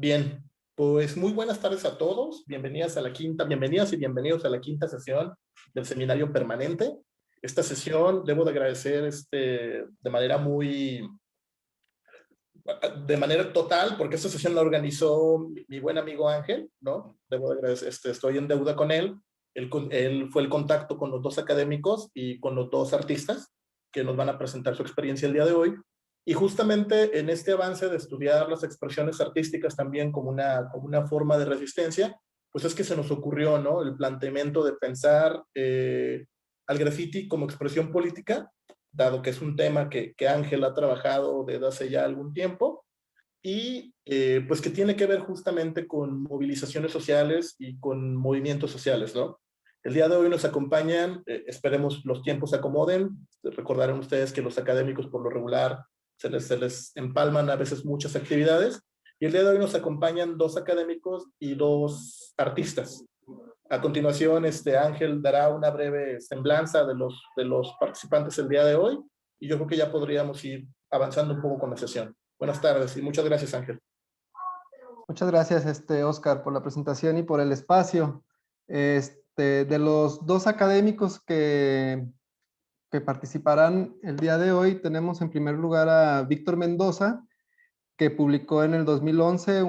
Bien, pues muy buenas tardes a todos. Bienvenidas y bienvenidos a la quinta sesión del seminario permanente. Esta sesión debo de agradecer de manera total, porque esta sesión la organizó mi buen amigo Ángel, ¿no? Debo de agradecer, estoy en deuda con él. Él fue el contacto con los dos académicos y con los dos artistas que nos van a presentar su experiencia el día de hoy. Y justamente en este avance de estudiar las expresiones artísticas también como una forma de resistencia, pues es que se nos ocurrió, ¿no? El planteamiento de pensar al graffiti como expresión política, dado que es un tema que Ángel ha trabajado desde hace ya algún tiempo, y pues que tiene que ver justamente con movilizaciones sociales y con movimientos sociales, ¿no? El día de hoy nos acompañan, esperemos los tiempos se acomoden, recordarán ustedes que los académicos por lo regular se les empalman a veces muchas actividades, y el día de hoy nos acompañan dos académicos y dos artistas. A continuación, Ángel dará una breve semblanza de los participantes el día de hoy, y yo creo que ya podríamos ir avanzando un poco con la sesión. Buenas tardes y muchas gracias, Ángel. Muchas gracias, Oscar, por la presentación y por el espacio. De los dos académicos que participarán el día de hoy, tenemos en primer lugar a Víctor Mendoza, que publicó en el 2011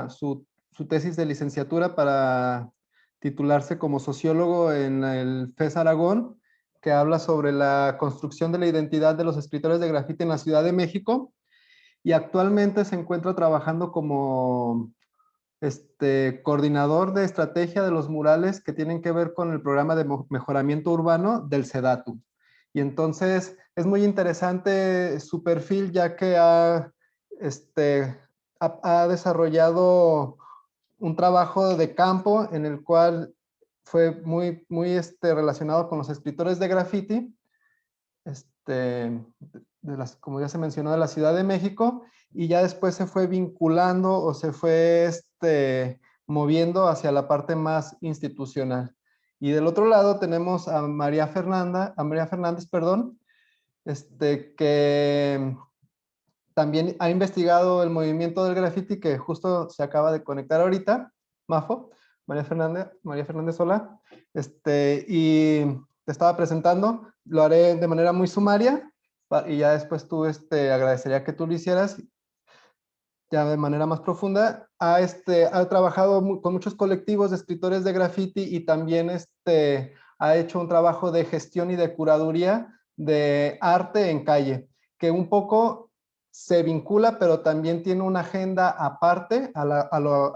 su tesis de licenciatura para titularse como sociólogo en el FES Aragón, que habla sobre la construcción de la identidad de los escritores de grafiti en la Ciudad de México, y actualmente se encuentra trabajando como coordinador de estrategia de los murales que tienen que ver con el programa de mejoramiento urbano del SEDATU. Y entonces es muy interesante su perfil, ya que ha desarrollado un trabajo de campo en el cual fue muy relacionado con los escritores de graffiti, como ya se mencionó, de la Ciudad de México, y ya después se fue vinculando o se fue moviendo hacia la parte más institucional. Y del otro lado tenemos a María Fernández, perdón, que también ha investigado el movimiento del graffiti, que justo se acaba de conectar ahorita, Mafo, María Fernández, hola, y te estaba presentando, lo haré de manera muy sumaria, y ya después tú, agradecería que tú lo hicieras ya de manera más profunda. Ha trabajado con muchos colectivos de escritores de graffiti, y también ha hecho un trabajo de gestión y de curaduría de arte en calle, que un poco se vincula, pero también tiene una agenda aparte a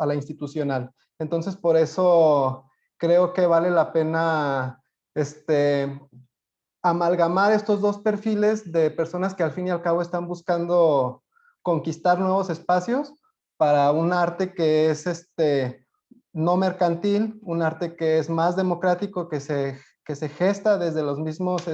la institucional. Entonces, por eso creo que vale la pena amalgamar estos dos perfiles de personas que al fin y al cabo están buscando conquistar nuevos espacios para un arte que es no mercantil, un arte que es más democrático, que se gesta desde los mismos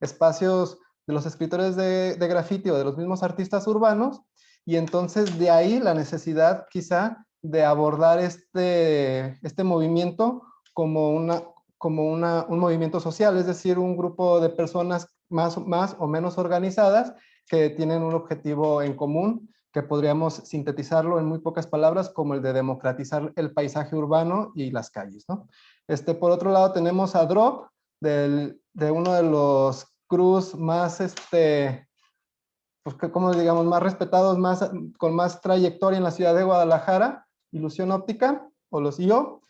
espacios de los escritores de graffiti o de los mismos artistas urbanos, y entonces de ahí la necesidad quizá de abordar este movimiento como un movimiento social, es decir, un grupo de personas más o menos organizadas que tienen un objetivo en común, que podríamos sintetizarlo en muy pocas palabras como el de democratizar el paisaje urbano y las calles, ¿no? Por otro lado tenemos a Drop, de uno de los crews más, pues como digamos, más respetados, con más trayectoria en la ciudad de Guadalajara, Ilusión Óptica, o los IO,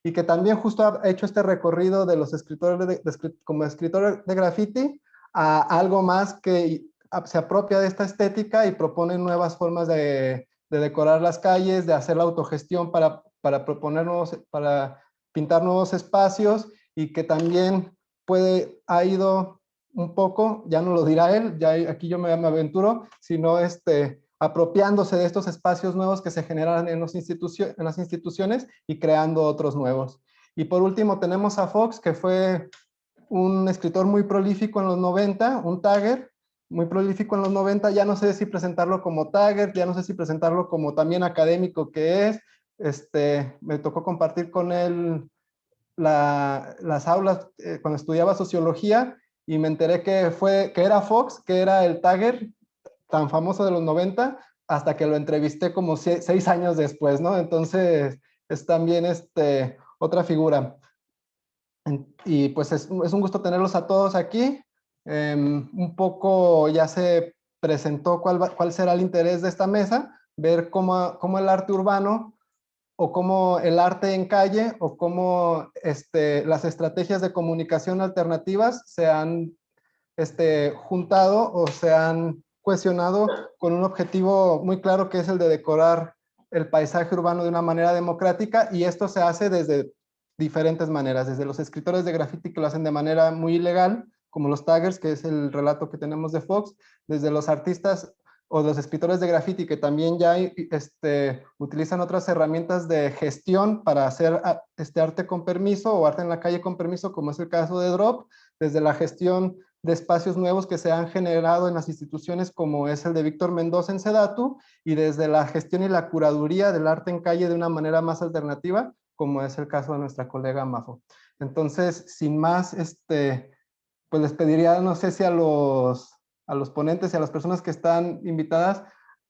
y que también justo ha hecho este recorrido de los escritores como escritor de graffiti a algo más que se apropia de esta estética y propone nuevas formas de decorar las calles, de hacer la autogestión para proponer para pintar nuevos espacios, y que también ha ido un poco, ya no lo dirá él, ya aquí yo me aventuro, sino apropiándose de estos espacios nuevos que se generan en las instituciones y creando otros nuevos. Y por último tenemos a Fox, que fue un escritor muy prolífico en los 90, un tagger, muy prolífico en los 90, ya no sé si presentarlo como tagger, ya no sé si presentarlo como también académico que es. Me tocó compartir con él las aulas cuando estudiaba sociología, y me enteré que era Fox, que era el tagger tan famoso de los 90, hasta que lo entrevisté como 6 años después, ¿no? Entonces, es también otra figura. Y pues es un gusto tenerlos a todos aquí. Un poco ya se presentó cuál será el interés de esta mesa, ver cómo el arte urbano o cómo el arte en calle o cómo las estrategias de comunicación alternativas se han juntado o se han cuestionado con un objetivo muy claro que es el de decorar el paisaje urbano de una manera democrática, y esto se hace desde diferentes maneras, desde los escritores de graffiti que lo hacen de manera muy ilegal, como los taggers, que es el relato que tenemos de Fox, desde los artistas o los escritores de graffiti que también ya utilizan otras herramientas de gestión para hacer arte con permiso o arte en la calle con permiso, como es el caso de Drop, desde la gestión de espacios nuevos que se han generado en las instituciones, como es el de Víctor Mendoza en Sedatu, y desde la gestión y la curaduría del arte en calle de una manera más alternativa, como es el caso de nuestra colega Mafo. Entonces, sin más, pues les pediría, no sé si a los ponentes y a las personas que están invitadas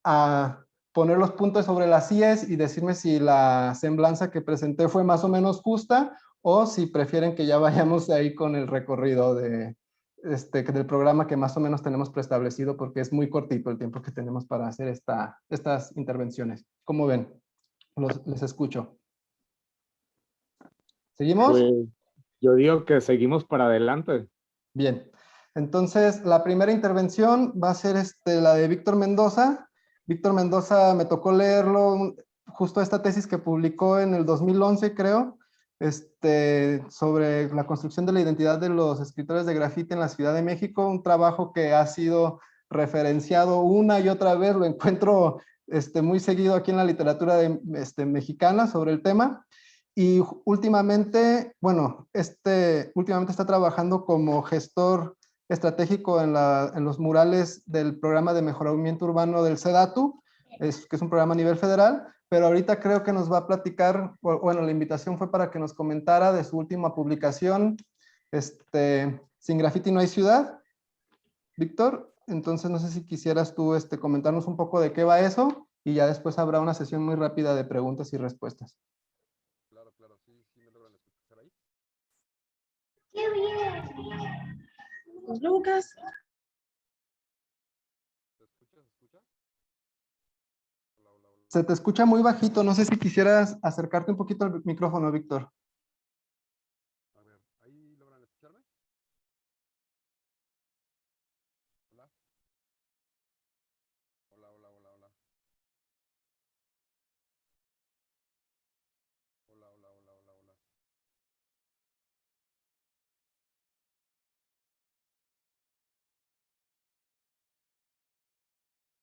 a poner los puntos sobre las IES y decirme si la semblanza que presenté fue más o menos justa, o si prefieren que ya vayamos ahí con el recorrido del programa que más o menos tenemos preestablecido, porque es muy cortito el tiempo que tenemos para hacer estas intervenciones. ¿Cómo ven? Les escucho. ¿Seguimos? Pues yo digo que seguimos para adelante. Bien. Entonces, la primera intervención va a ser la de Víctor Mendoza. Víctor Mendoza, me tocó leerlo, justo esta tesis que publicó en el 2011, creo, sobre la construcción de la identidad de los escritores de grafiti en la Ciudad de México, un trabajo que ha sido referenciado una y otra vez, lo encuentro muy seguido aquí en la literatura mexicana sobre el tema. Y últimamente, bueno, últimamente está trabajando como gestor estratégico en los murales del programa de mejoramiento urbano del Sedatu, que es un programa a nivel federal, pero ahorita creo que nos va a platicar, bueno, la invitación fue para que nos comentara de su última publicación, Sin Grafiti no hay ciudad. Víctor, entonces no sé si quisieras tú comentarnos un poco de qué va eso, y ya después habrá una sesión muy rápida de preguntas y respuestas. Claro, claro, sí, sí me logran escuchar ahí. ¡Qué bien! Pues, Lucas. ¿Se escucha? ¿Se escucha? Hola, hola, hola. Se te escucha muy bajito, no sé si quisieras acercarte un poquito al micrófono, Víctor. A ver, ¿ahí logran escucharme? Hola. Hola, hola, hola, hola. Hola, hola, hola, hola, hola.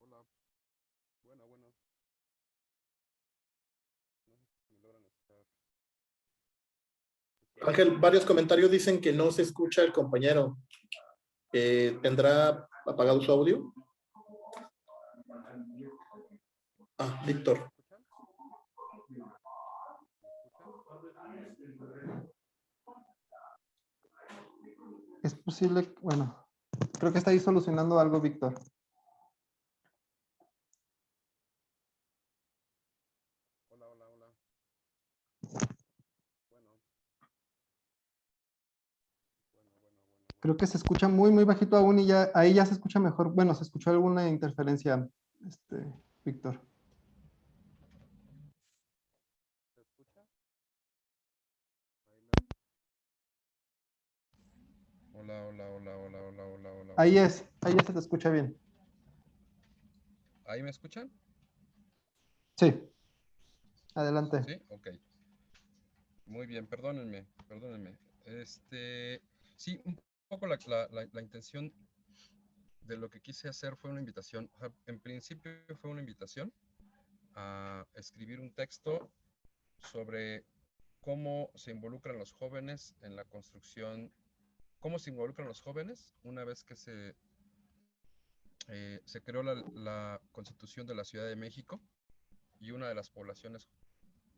Hola. Bueno, bueno. No sé si me logran escuchar. Ángel, varios comentarios dicen que no se escucha el compañero. ¿Tendrá apagado su audio? Ah, Víctor. ¿Me escuchan? ¿Me escuchan? Es posible, bueno, creo que está ahí solucionando algo, Víctor. Hola, hola, hola. Bueno. Bueno, bueno, bueno, bueno. Creo que se escucha muy, muy bajito aún, y ya ahí ya se escucha mejor. Bueno, se escuchó alguna interferencia, Víctor. ¿Se escucha? Ahí me- Hola, hola, hola, hola, hola, hola, hola, Ahí hola. ahí ya se te escucha bien. ¿Ahí me escuchan? Sí, adelante. Sí, ok. Muy bien, perdónenme, perdónenme. Sí, un poco la intención de lo que quise hacer fue una invitación. O sea, en principio fue una invitación a escribir un texto sobre cómo se involucran los jóvenes en la construcción, cómo se involucran los jóvenes una vez que se creó la Constitución de la Ciudad de México, y una de las poblaciones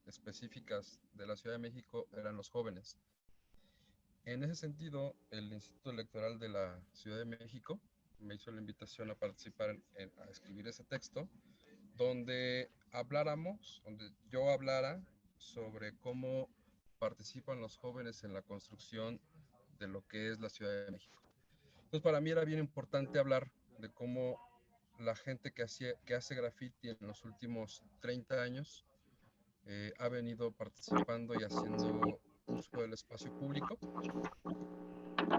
específicas de la Ciudad de México eran los jóvenes. En ese sentido, el Instituto Electoral de la Ciudad de México me hizo la invitación a participar a escribir ese texto, donde donde yo hablara sobre cómo participan los jóvenes en la construcción de lo que es la Ciudad de México. Entonces, para mí era bien importante hablar de cómo la gente que hace graffiti en los últimos 30 años ha venido participando y haciendo uso del espacio público,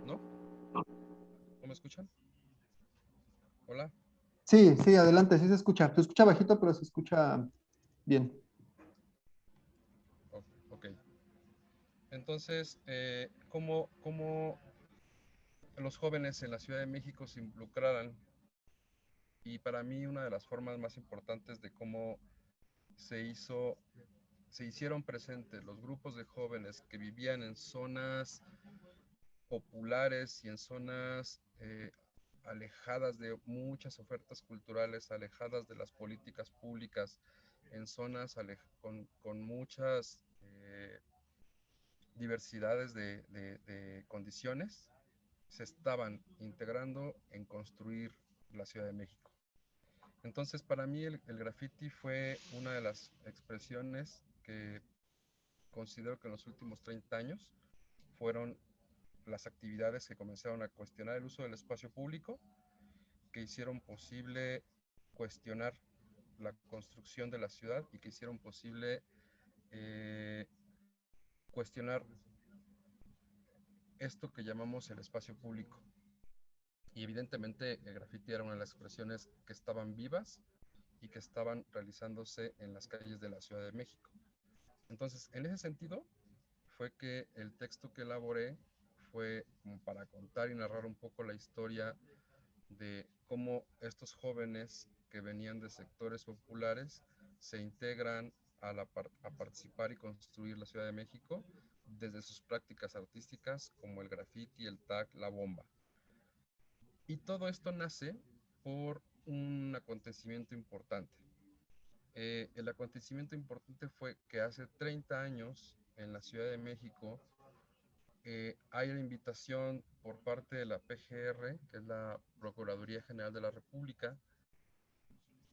¿no? ¿No me escuchan? Hola. Sí, sí, adelante, sí se escucha. Se escucha bajito, pero se escucha bien. Ok. Entonces, ¿cómo los jóvenes en la Ciudad de México se involucraran? Y para mí una de las formas más importantes de cómo se hicieron presentes los grupos de jóvenes que vivían en zonas populares y en zonas alejadas de muchas ofertas culturales, alejadas de las políticas públicas, en zonas con muchas diversidades de condiciones, se estaban integrando en construir la Ciudad de México. Entonces, para mí el graffiti fue una de las expresiones que considero que en los últimos 30 años fueron las actividades que comenzaron a cuestionar el uso del espacio público, que hicieron posible cuestionar la construcción de la ciudad y que hicieron posible cuestionar esto que llamamos el espacio público. Y evidentemente el graffiti era una de las expresiones que estaban vivas y que estaban realizándose en las calles de la Ciudad de México. Entonces, en ese sentido, fue que el texto que elaboré fue como para contar y narrar un poco la historia de cómo estos jóvenes que venían de sectores populares se integran a participar y construir la Ciudad de México desde sus prácticas artísticas como el graffiti, el tag, la bomba. Y todo esto nace por un acontecimiento importante. El acontecimiento importante fue que hace 30 años en la Ciudad de México hay una invitación por parte de la PGR, que es la Procuraduría General de la República,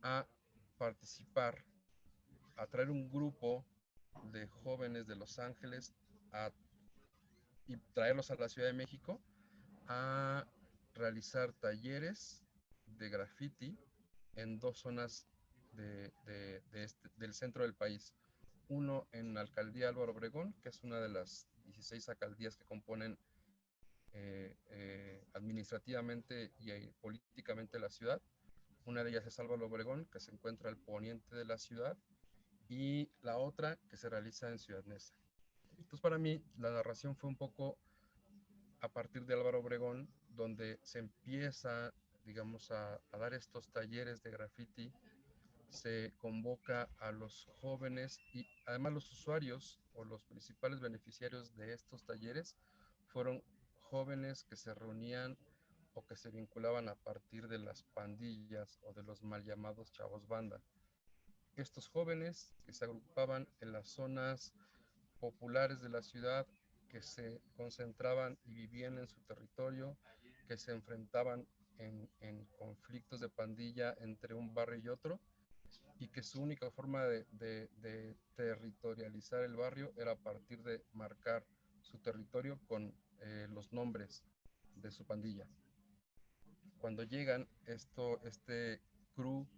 a participar, a traer un grupo de jóvenes de Los Ángeles y traerlos a la Ciudad de México a realizar talleres de graffiti en dos zonas del centro del país. Uno en la alcaldía Álvaro Obregón, que es una de las 16 alcaldías que componen administrativamente y políticamente la ciudad. Una de ellas es Álvaro Obregón, que se encuentra al poniente de la ciudad, y la otra que se realiza en Ciudad Neza. Entonces, para mí, la narración fue un poco a partir de Álvaro Obregón, donde se empieza, digamos, a dar estos talleres de graffiti, se convoca a los jóvenes y además los usuarios o los principales beneficiarios de estos talleres fueron jóvenes que se reunían o que se vinculaban a partir de las pandillas o de los mal llamados chavos banda. Estos jóvenes que se agrupaban en las zonas populares de la ciudad, que se concentraban y vivían en su territorio, que se enfrentaban en conflictos de pandilla entre un barrio y otro, y que su única forma de territorializar el barrio era a partir de marcar su territorio con los nombres de su pandilla. Cuando llegan este crew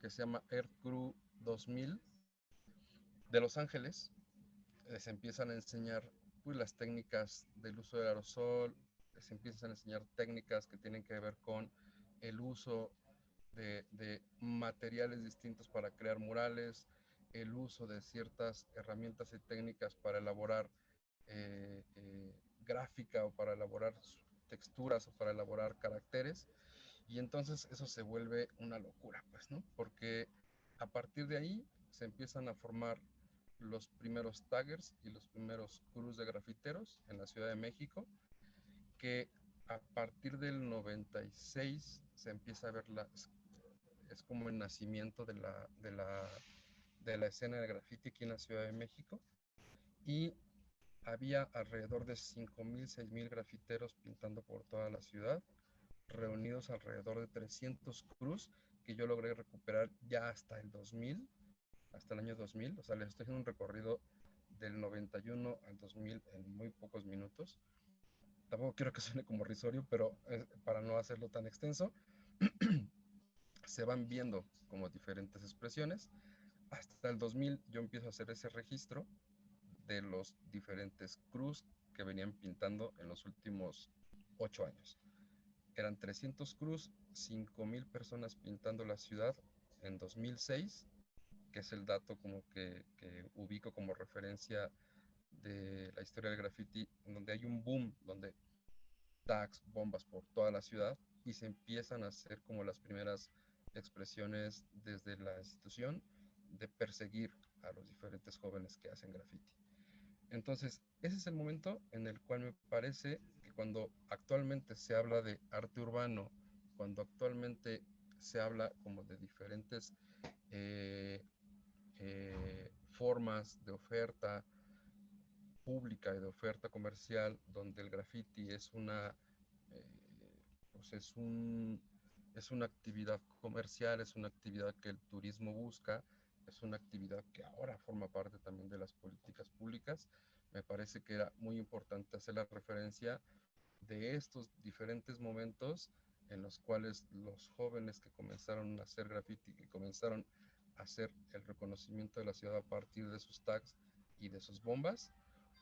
que se llama Earth Crew 2000 de Los Ángeles, les empiezan a enseñar pues, las técnicas del uso del aerosol, les empiezan a enseñar técnicas que tienen que ver con el uso de materiales distintos para crear murales, el uso de ciertas herramientas y técnicas para elaborar gráfica o para elaborar texturas o para elaborar caracteres, y entonces eso se vuelve una locura, pues, ¿no? Porque a partir de ahí se empiezan a formar los primeros taggers y los primeros crews de grafiteros en la Ciudad de México, que a partir del 96 se empieza a ver es como el nacimiento de la escena de graffiti aquí en la Ciudad de México, y había alrededor de 5,000, 6,000 grafiteros pintando por toda la ciudad, reunidos alrededor de 300 crews que yo logré recuperar ya hasta el 2000, hasta el año 2000. O sea, les estoy haciendo un recorrido del 91 al 2000 en muy pocos minutos. Tampoco quiero que suene como risorio, pero para no hacerlo tan extenso, se van viendo como diferentes expresiones. Hasta el 2000 yo empiezo a hacer ese registro de los diferentes cruz que venían pintando en los últimos 8 años. Eran 300 cruz, 5,000 personas pintando la ciudad en 2006, que es el dato como que ubico como referencia de la historia del graffiti, en donde hay un boom, donde tags, bombas por toda la ciudad, y se empiezan a hacer como las primeras expresiones desde la institución de perseguir a los diferentes jóvenes que hacen graffiti. Entonces, ese es el momento en el cual me parece que cuando actualmente se habla de arte urbano, cuando actualmente se habla como de diferentes formas de oferta pública y de oferta comercial, donde el graffiti es pues es una actividad comercial, es una actividad que el turismo busca, es una actividad que ahora forma parte también de las políticas públicas. Me parece que era muy importante hacer la referencia de estos diferentes momentos en los cuales los jóvenes que comenzaron a hacer graffiti, que comenzaron a hacer el reconocimiento de la ciudad a partir de sus tags y de sus bombas,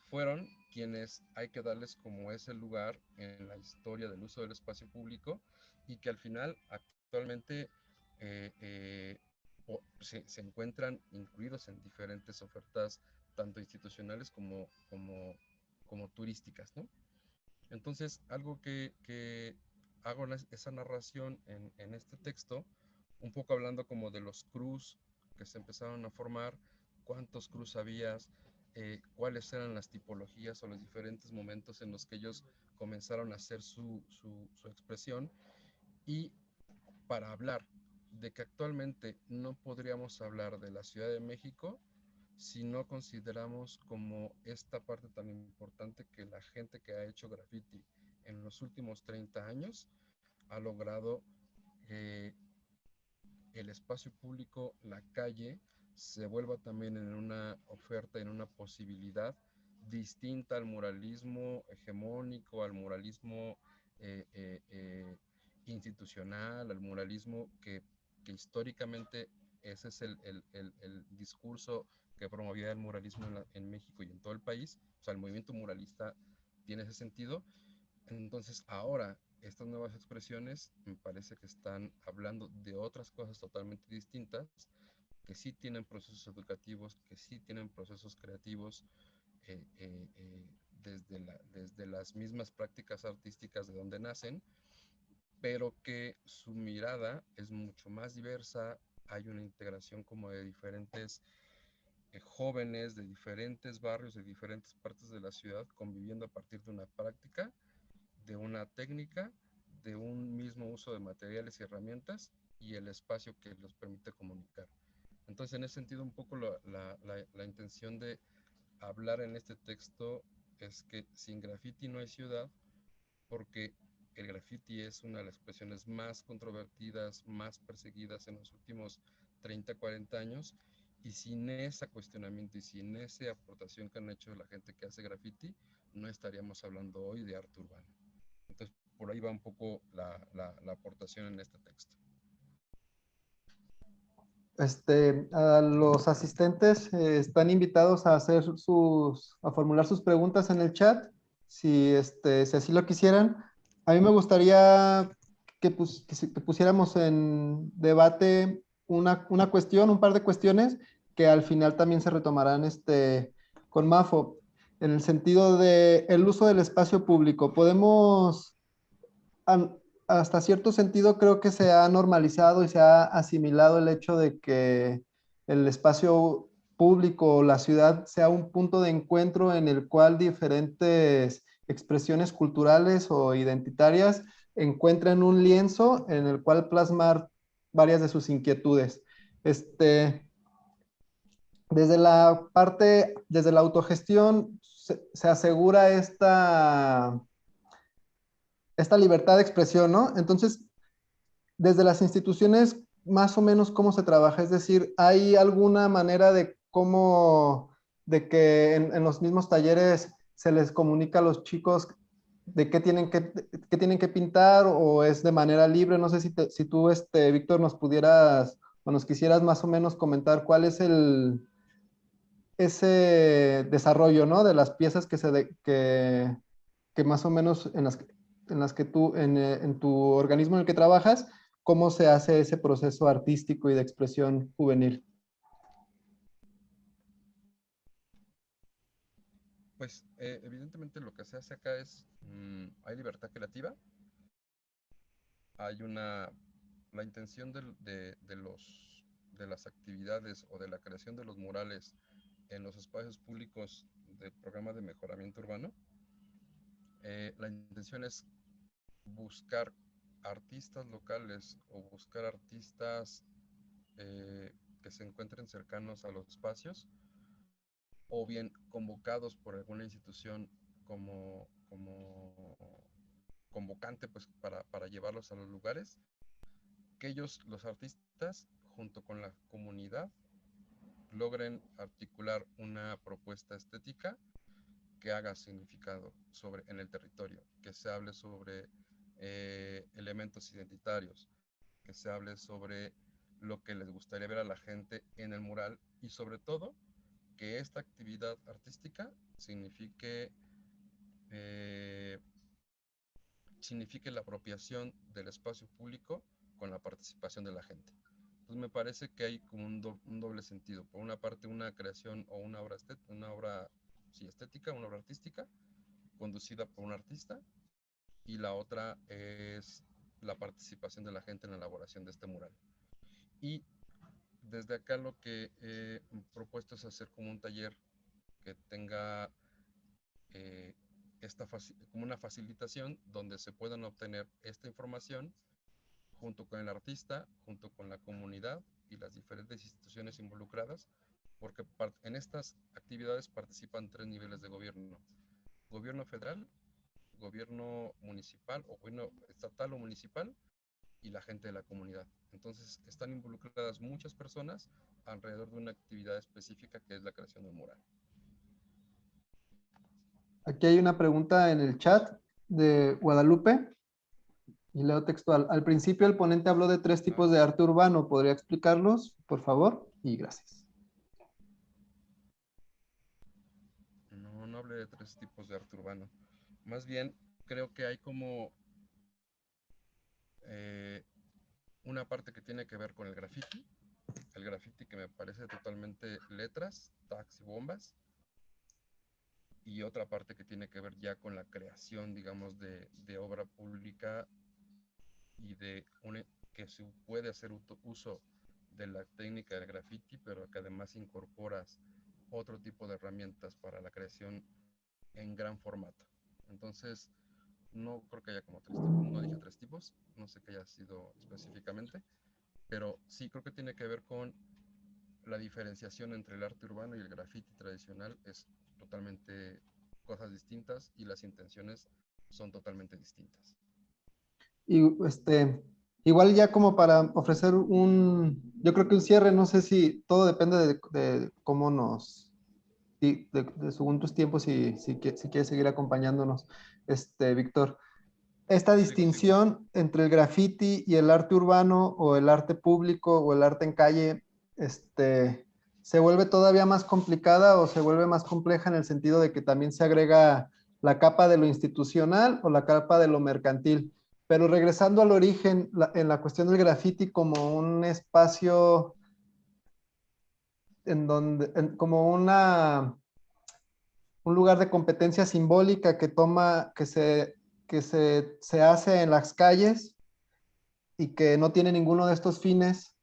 fueron quienes hay que darles como ese lugar en la historia del uso del espacio público, y que al final actualmente se encuentran incluidos en diferentes ofertas tanto institucionales como turísticas, ¿no? Entonces, algo que hago esa narración en este texto, un poco hablando como de los crews que se empezaron a formar, cuántos crews habías, cuáles eran las tipologías o los diferentes momentos en los que ellos comenzaron a hacer su expresión, y para hablar de que actualmente no podríamos hablar de la Ciudad de México si no consideramos como esta parte tan importante que la gente que ha hecho graffiti en los últimos 30 años ha logrado que el espacio público, la calle, se vuelva también en una oferta, en una posibilidad distinta al muralismo hegemónico, al muralismo institucional, al muralismo que históricamente ese es el discurso que promovía el muralismo en México y en todo el país. O sea, el movimiento muralista tiene ese sentido. Entonces, ahora, estas nuevas expresiones me parece que están hablando de otras cosas totalmente distintas, que sí tienen procesos educativos, que sí tienen procesos creativos, desde las mismas prácticas artísticas de donde nacen, pero que su mirada es mucho más diversa. Hay una integración como de diferentes jóvenes de diferentes barrios, de diferentes partes de la ciudad, conviviendo a partir de una práctica, de una técnica, de un mismo uso de materiales y herramientas, y el espacio que los permite comunicar. Entonces, en ese sentido, un poco la intención de hablar en este texto es que sin graffiti no hay ciudad, porque el graffiti es una de las expresiones más controvertidas, más perseguidas en los últimos 30, 40 años, y sin ese cuestionamiento y sin esa aportación que han hecho la gente que hace graffiti, no estaríamos hablando hoy de arte urbano. Entonces, por ahí va un poco la aportación en este texto. A los asistentes están invitados a a formular sus preguntas en el chat, si así lo quisieran. A mí me gustaría que pusiéramos en debate una cuestión, un par de cuestiones que al final también se retomarán con Mafo, en el sentido de el uso del espacio público. Podemos, hasta cierto sentido, creo que se ha normalizado y se ha asimilado el hecho de que el espacio público, la ciudad, sea un punto de encuentro en el cual diferentes expresiones culturales o identitarias encuentran un lienzo en el cual plasmar varias de sus inquietudes. Desde la autogestión se asegura esta libertad de expresión, ¿no? Entonces, desde las instituciones, más o menos cómo se trabaja? Es decir, ¿hay alguna manera de cómo, de que en los mismos talleres se les comunica a los chicos de qué tienen que pintar o es de manera libre? No sé si tú, Víctor, nos pudieras o nos quisieras más o menos comentar cuál es ese desarrollo, ¿no? De las piezas que más o menos en las que tú, en tu organismo en el que trabajas, cómo se hace ese proceso artístico y de expresión juvenil. Pues evidentemente lo que se hace acá es, hay libertad creativa, hay la intención de las actividades o de la creación de los murales en los espacios públicos del programa de mejoramiento urbano. La intención es buscar artistas locales o buscar artistas que se encuentren cercanos a los espacios o bien convocados por alguna institución como convocante pues para llevarlos a los lugares, que ellos, los artistas, junto con la comunidad, logren articular una propuesta estética que haga significado en el territorio, que se hable sobre elementos identitarios, que se hable sobre lo que les gustaría ver a la gente en el mural y sobre todo que esta actividad artística eh, signifique la apropiación del espacio público con la participación de la gente. Entonces me parece que hay como un doble sentido. Por una parte, una creación o una obra, estética, una obra artística, conducida por un artista, y la otra es la participación de la gente en la elaboración de este mural. Y desde acá lo que he propuesto es hacer como un taller que tenga como una facilitación donde se puedan obtener esta información junto con el artista, junto con la comunidad y las diferentes instituciones involucradas, porque en estas actividades participan 3 niveles de gobierno: gobierno federal, gobierno municipal o gobierno estatal o municipal y la gente de la comunidad. Entonces están involucradas muchas personas alrededor de una actividad específica que es la creación del mural. Aquí hay una pregunta en el chat de Guadalupe y leo textual. Al principio el ponente habló de 3 tipos de arte urbano. ¿Podría explicarlos, por favor? Y gracias. No hablé de 3 tipos de arte urbano. Más bien, creo que hay como una parte que tiene que ver con el graffiti que me parece totalmente letras, tags y bombas, y otra parte que tiene que ver ya con la creación, digamos, de obra pública y que se puede hacer uso de la técnica del graffiti, pero que además incorporas otro tipo de herramientas para la creación en gran formato. Entonces, no creo que haya como 3 tipos, no dije 3 tipos, no sé qué haya sido específicamente, pero sí creo que tiene que ver con la diferenciación entre el arte urbano y el graffiti tradicional. Es totalmente cosas distintas y las intenciones son totalmente distintas. Y igual ya como para ofrecer yo creo que un cierre, no sé si todo depende de cómo según tus tiempos, si quieres seguir acompañándonos, Víctor. Esta distinción entre el graffiti y el arte urbano o el arte público o el arte en calle, ¿se vuelve todavía más complicada o se vuelve más compleja en el sentido de que también se agrega la capa de lo institucional o la capa de lo mercantil? Pero regresando al origen, en la cuestión del graffiti como un espacio en donde, como un lugar de competencia simbólica que se hace en las calles y que no tiene ninguno de estos fines,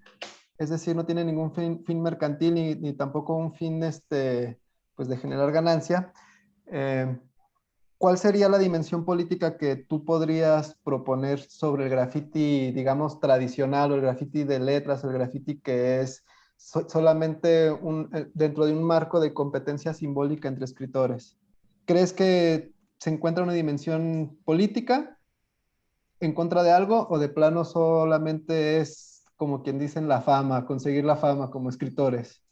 es decir, no tiene ningún fin mercantil ni tampoco un fin pues de generar ganancia. ¿Cuál sería la dimensión política que tú podrías proponer sobre el graffiti, digamos, tradicional, o el graffiti de letras, o el graffiti que es solamente dentro de un marco de competencia simbólica entre escritores? ¿Crees que se encuentra una dimensión política en contra de algo o de plano solamente es como quien dice, la fama, conseguir la fama como escritores?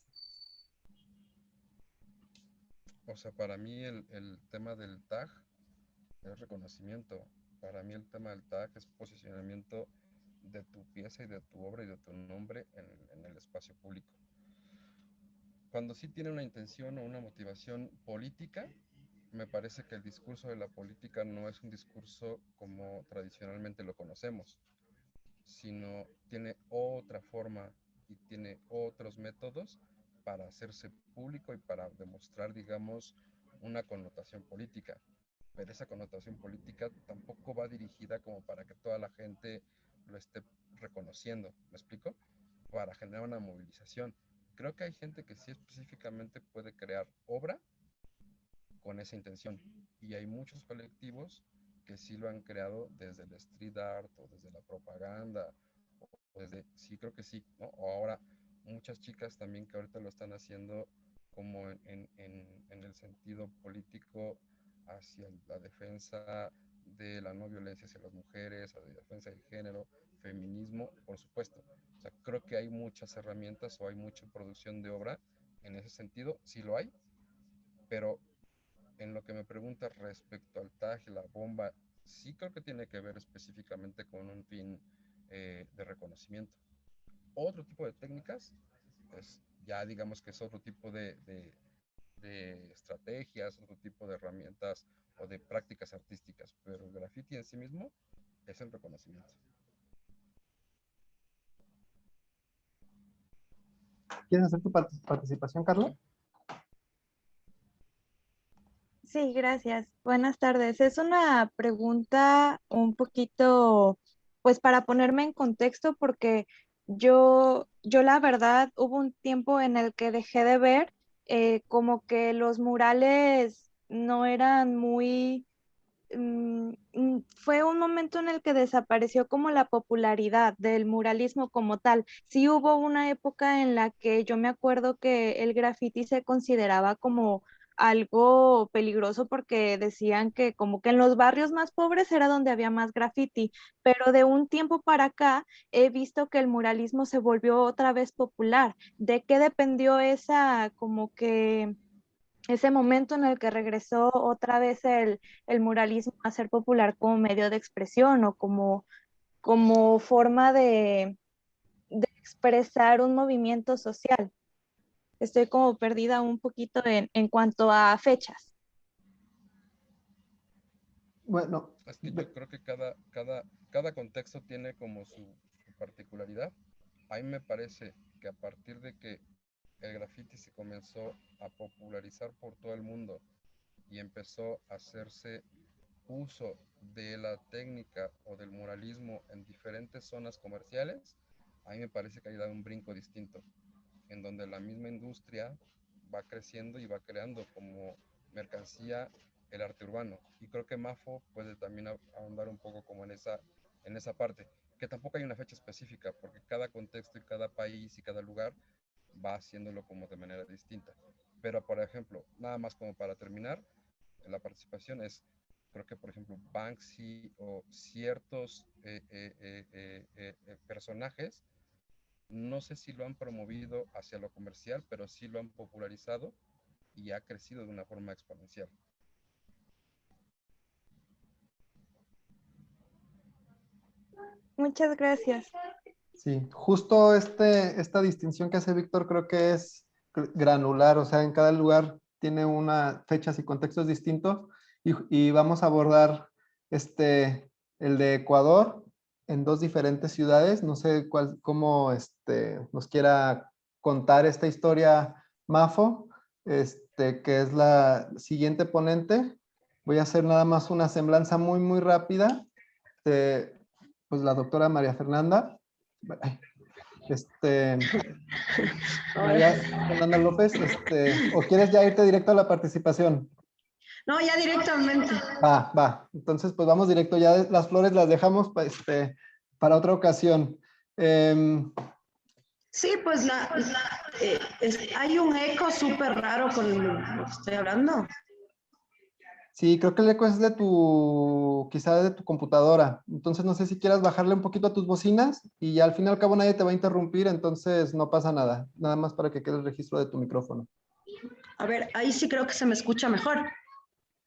O sea, para mí el tema del tag es reconocimiento. Para mí el tema del tag es posicionamiento de tu pieza y de tu obra y de tu nombre en el espacio público. Cuando sí tiene una intención o una motivación política, me parece que el discurso de la política no es un discurso como tradicionalmente lo conocemos, sino tiene otra forma y tiene otros métodos para hacerse público y para demostrar, digamos, una connotación política. Pero esa connotación política tampoco va dirigida como para que toda la gente lo esté reconociendo, ¿me explico? Para generar una movilización. Creo que hay gente que sí específicamente puede crear obra con esa intención. Y hay muchos colectivos que sí lo han creado desde el street art o desde la propaganda, o desde, sí, creo que sí, ¿no? O ahora muchas chicas también que ahorita lo están haciendo como en el sentido político hacia la defensa de la no violencia hacia las mujeres, a la defensa del género, feminismo, por supuesto. O sea, creo que hay muchas herramientas o hay mucha producción de obra en ese sentido, sí lo hay, pero en lo que me preguntas respecto al tag y la bomba, sí creo que tiene que ver específicamente con un fin de reconocimiento. Otro tipo de técnicas, pues ya digamos que es otro tipo de estrategias, otro tipo de herramientas o de prácticas artísticas, pero el graffiti en sí mismo es el reconocimiento. ¿Quieres hacer tu participación, Carla? Sí, gracias. Buenas tardes. Es una pregunta un poquito, pues para ponerme en contexto, porque yo la verdad hubo un tiempo en el que dejé de ver como que los murales no eran muy fue un momento en el que desapareció como la popularidad del muralismo como tal. Sí hubo una época en la que yo me acuerdo que el graffiti se consideraba como algo peligroso porque decían que como que en los barrios más pobres era donde había más graffiti, pero de un tiempo para acá he visto que el muralismo se volvió otra vez popular. ¿De qué dependió esa como que ese momento en el que regresó otra vez el muralismo a ser popular como medio de expresión o como forma de expresar un movimiento social? Estoy como perdida un poquito en cuanto a fechas. Bueno, Es que yo creo que cada contexto tiene como su particularidad. A mí me parece que a partir de que el graffiti se comenzó a popularizar por todo el mundo y empezó a hacerse uso de la técnica o del muralismo en diferentes zonas comerciales, a mí me parece que ha dado un brinco distinto, en donde la misma industria va creciendo y va creando como mercancía el arte urbano. Y creo que Mafo puede también ahondar un poco como en esa parte, que tampoco hay una fecha específica, porque cada contexto y cada país y cada lugar va haciéndolo como de manera distinta. Pero, por ejemplo, nada más como para terminar, la participación es, creo que, por ejemplo, Banksy o ciertos personajes, no sé si lo han promovido hacia lo comercial, pero sí lo han popularizado y ha crecido de una forma exponencial. Muchas gracias. sí, justo esta distinción que hace Víctor creo que es granular, o sea, en cada lugar tiene fechas y contextos distintos y vamos a abordar el de Ecuador en dos diferentes ciudades. No sé cómo nos quiera contar esta historia Mafo, que es la siguiente ponente. Voy a hacer nada más una semblanza muy, muy rápida de pues, la doctora María Fernanda. María Fernanda López, ¿o quieres ya irte directo a la participación? No, ya directamente. Va. Entonces, pues vamos directo. Ya las flores las dejamos para otra ocasión. Sí, pues hay un eco súper raro con lo que estoy hablando. Sí, creo que el eco es de quizá de tu computadora. Entonces no sé si quieras bajarle un poquito a tus bocinas y ya al fin y al cabo nadie te va a interrumpir, entonces no pasa nada. Nada más para que quede el registro de tu micrófono. A ver, ahí sí creo que se me escucha mejor.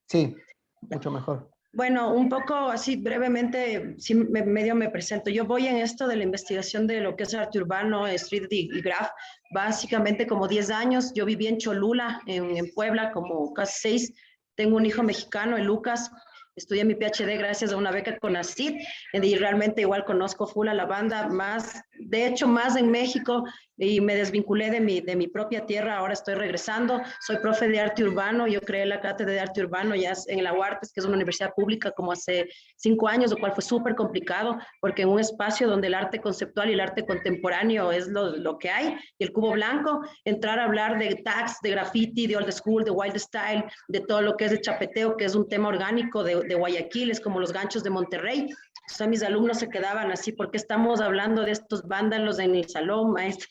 Sí, mucho mejor. Bueno, un poco así brevemente, sí, medio me presento. Yo voy en esto de la investigación de lo que es arte urbano, street y graph, básicamente como 10 años. Yo viví en Cholula, en Puebla, como casi 6. Tengo un hijo mexicano, el Lucas. Estudié mi PhD gracias a una beca con ACID y realmente igual conozco full a la banda, más, de hecho más en México, y me desvinculé de mi propia tierra, ahora estoy regresando, soy profe de arte urbano, yo creé la cátedra de arte urbano ya en la UARTES, que es una universidad pública, como hace 5 años, lo cual fue súper complicado, porque en un espacio donde el arte conceptual y el arte contemporáneo es lo que hay, y el cubo blanco, entrar a hablar de tags, de graffiti, de old school, de wild style, de todo lo que es el chapeteo, que es un tema orgánico de Guayaquil, es como los ganchos de Monterrey. O sea, mis alumnos se quedaban así, ¿por qué estamos hablando de estos vándalos en el salón, maestra?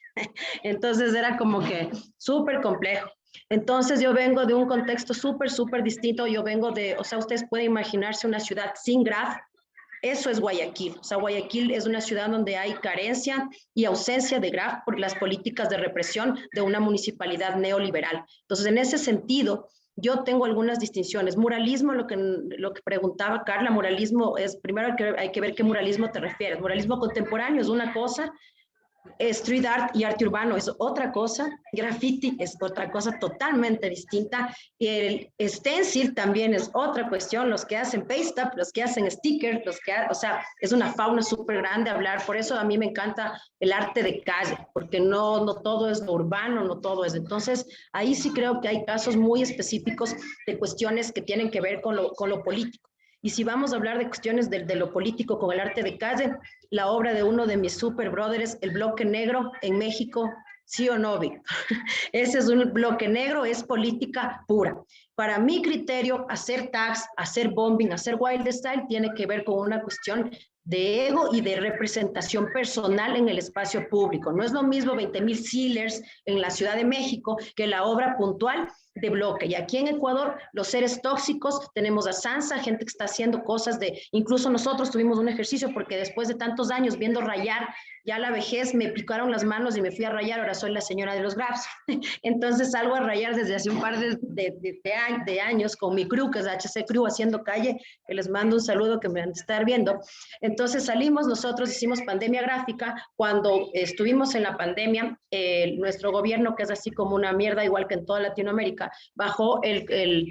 Entonces era como que súper complejo. Entonces yo vengo de un contexto súper distinto. Yo vengo de, o sea, ustedes pueden imaginarse una ciudad sin graf. Eso es Guayaquil. O sea, Guayaquil es una ciudad donde hay carencia y ausencia de graf por las políticas de represión de una municipalidad neoliberal. Entonces, en ese sentido, yo tengo algunas distinciones. Muralismo, lo que preguntaba Carla, muralismo es, primero hay que ver qué muralismo te refieres. Muralismo contemporáneo es una cosa, street art y arte urbano es otra cosa, graffiti es otra cosa totalmente distinta, y el stencil también es otra cuestión, los que hacen paste up, los que hacen stickers, o sea, es una fauna súper grande hablar, por eso a mí me encanta el arte de calle, porque no todo es lo urbano, no todo es, entonces ahí sí creo que hay casos muy específicos de cuestiones que tienen que ver con lo político. Y si vamos a hablar de cuestiones de lo político con el arte de calle, la obra de uno de mis super brothers, El Bloque Negro en México, ¿sí o no, Vic? Ese es un bloque negro, es política pura. Para mi criterio, hacer tags, hacer bombing, hacer wild style tiene que ver con una cuestión de ego y de representación personal en el espacio público. No es lo mismo 20,000 sealers en la Ciudad de México que la obra puntual de bloque. Y aquí en Ecuador, los seres tóxicos, tenemos a Sansa, gente que está haciendo cosas incluso nosotros tuvimos un ejercicio porque después de tantos años viendo rayar, ya a la vejez me picaron las manos y me fui a rayar, ahora soy la señora de los graphs. Entonces salgo a rayar desde hace un par de años con mi crew, que es HC Crew, haciendo calle, que les mando un saludo que me van a estar viendo. Entonces salimos, nosotros hicimos pandemia gráfica, cuando estuvimos en la pandemia, nuestro gobierno, que es así como una mierda, igual que en toda Latinoamérica, bajó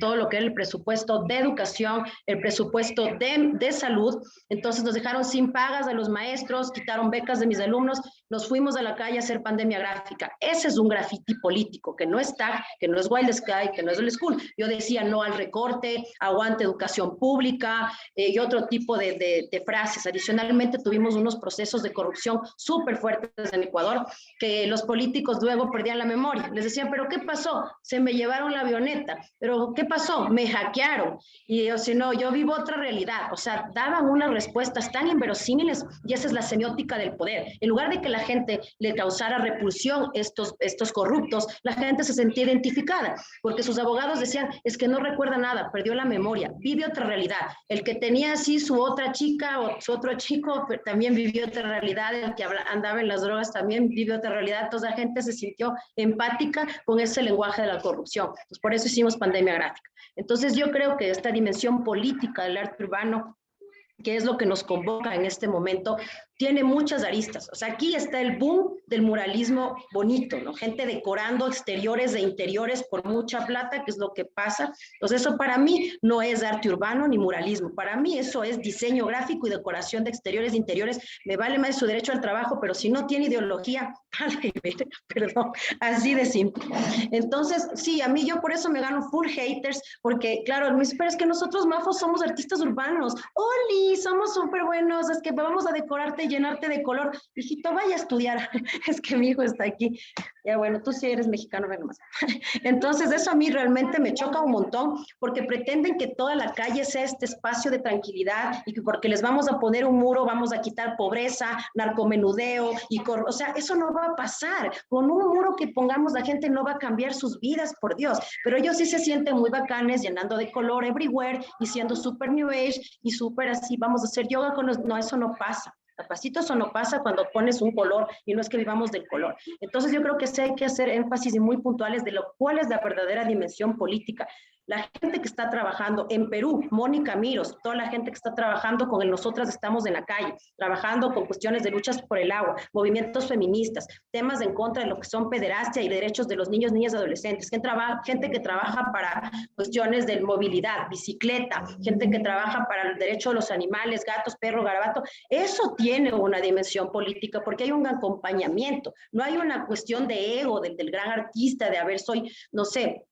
todo lo que era el presupuesto de educación, el presupuesto de salud, entonces nos dejaron sin pagas a los maestros, quitaron becas de mis alumnos, nos fuimos a la calle a hacer pandemia gráfica. Ese es un graffiti político, que no es tag, que no es wild sky, que no es el school. Yo decía no al recorte, aguante educación pública y otro tipo de frases. Adicionalmente tuvimos unos procesos de corrupción súper fuertes en Ecuador, que los políticos luego perdían la memoria. Les decían, ¿pero qué pasó? Se me llevaron la avioneta. ¿Pero qué pasó? Me hackearon. Y yo, si no, yo vivo otra realidad. O sea, daban unas respuestas tan inverosímiles y esa es la semiótica del poder. En lugar de que la gente le causara repulsión estos corruptos, la gente se sentía identificada, porque sus abogados decían, es que no recuerda nada, perdió la memoria, vive otra realidad. El que tenía así su otra chica o su otro chico también vivió otra realidad, el que andaba en las drogas también vivió otra realidad, entonces la gente se sintió empática con ese lenguaje de la corrupción. Entonces, por eso hicimos pandemia gráfica. Entonces yo creo que esta dimensión política del arte urbano, que es lo que nos convoca en este momento, tiene muchas aristas. O sea, aquí está el boom del muralismo bonito, ¿no? Gente decorando exteriores e interiores por mucha plata, que es lo que pasa. Entonces, eso para mí no es arte urbano ni muralismo. Para mí eso es diseño gráfico y decoración de exteriores e interiores. Me vale más su derecho al trabajo, pero si no tiene ideología, perdón, así de simple. Entonces, sí, a mí yo por eso me gano full haters, porque claro, pero es que nosotros, mafos, somos artistas urbanos. ¡Oli! Somos súper buenos, es que vamos a decorarte llenarte de color. Hijito, vaya a estudiar. Es que mi hijo está aquí. Ya bueno, tú sí eres mexicano, ven nomás. Entonces eso a mí realmente me choca un montón, porque pretenden que toda la calle sea este espacio de tranquilidad y que porque les vamos a poner un muro vamos a quitar pobreza, narcomenudeo, o sea, eso no va a pasar. Con un muro que pongamos la gente no va a cambiar sus vidas, por Dios. Pero ellos sí se sienten muy bacanes, llenando de color everywhere y siendo súper new age y súper así, vamos a hacer yoga con los... No, eso no pasa. Capacito, eso no pasa cuando pones un color y no es que vivamos del color. Entonces yo creo que sí hay que hacer énfasis y muy puntuales de cuál es la verdadera dimensión política. La gente que está trabajando en Perú, Mónica Miros, toda la gente que está trabajando con el Nosotras Estamos en la Calle, trabajando con cuestiones de luchas por el agua, movimientos feministas, temas en contra de lo que son pederastia y derechos de los niños, niñas y adolescentes, gente que trabaja para cuestiones de movilidad, bicicleta, gente que trabaja para el derecho de los animales, gatos, perros, garabato. Eso tiene una dimensión política porque hay un acompañamiento, no hay una cuestión de ego del gran artista, de a ver, soy, no sé,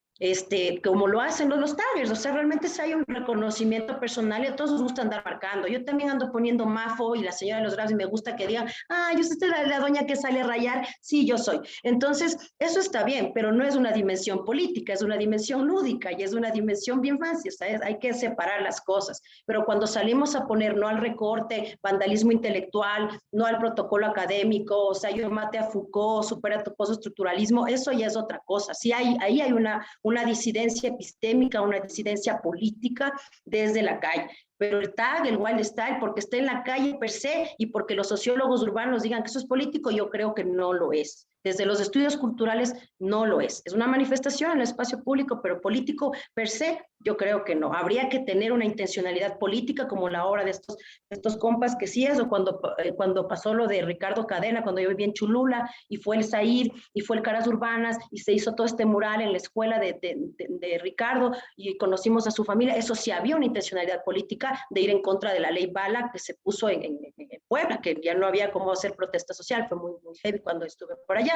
como lo hacen los taggers, o sea, realmente si hay un reconocimiento personal y a todos nos gusta andar marcando. Yo también ando poniendo Mafo y la señora de los grados y me gusta que digan, yo usted es la doña que sale a rayar, sí, yo soy. Entonces, eso está bien, pero no es una dimensión política, es una dimensión lúdica y es una dimensión bien fancy, o sea, hay que separar las cosas. Pero cuando salimos a poner no al recorte, vandalismo intelectual, no al protocolo académico, o sea, yo mate a Foucault, supera tu postestructuralismo, eso ya es otra cosa. Sí, ahí hay una disidencia epistémica, una disidencia política desde la calle. Pero el tag, el wild style, porque está en la calle per se y porque los sociólogos urbanos digan que eso es político, yo creo que no lo es. Desde los estudios culturales no lo es. Es una manifestación en el espacio público, pero político per se, yo creo que no. Habría que tener una intencionalidad política como la obra de estos compas que sí es, o cuando pasó lo de Ricardo Cadena, cuando yo vivía en Cholula, y fue el Said, y fue el Caras Urbanas, y se hizo todo este mural en la escuela de Ricardo, y conocimos a su familia. Eso sí había una intencionalidad política de ir en contra de la ley Bala que se puso en Puebla, que ya no había cómo hacer protesta social, fue muy, muy heavy cuando estuve por allá.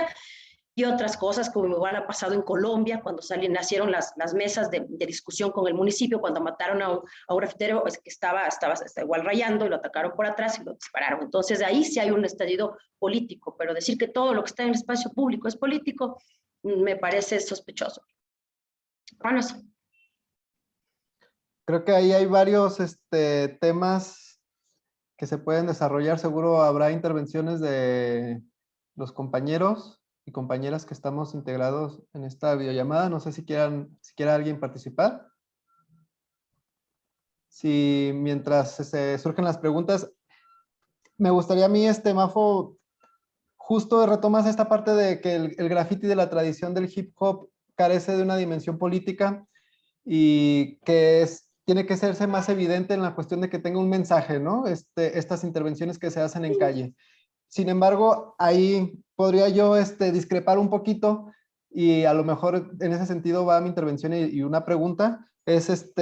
Y otras cosas, como igual ha pasado en Colombia, cuando nacieron las mesas de discusión con el municipio, cuando mataron a un grafitero que estaba igual rayando y lo atacaron por atrás y lo dispararon. Entonces ahí sí hay un estallido político, pero decir que todo lo que está en el espacio público es político, me parece sospechoso. Bueno, eso. Creo que ahí hay varios temas que se pueden desarrollar. Seguro habrá intervenciones de los compañeros y compañeras que estamos integrados en esta videollamada. No sé si quiera alguien participar. Si mientras surgen las preguntas, me gustaría a mí, Mafo, justo retomas esta parte de que el graffiti de la tradición del hip hop carece de una dimensión política y que tiene que serse más evidente en la cuestión de que tenga un mensaje, ¿no? Estas intervenciones que se hacen en calle. Sin embargo, ahí podría yo discrepar un poquito y a lo mejor en ese sentido va mi intervención y una pregunta es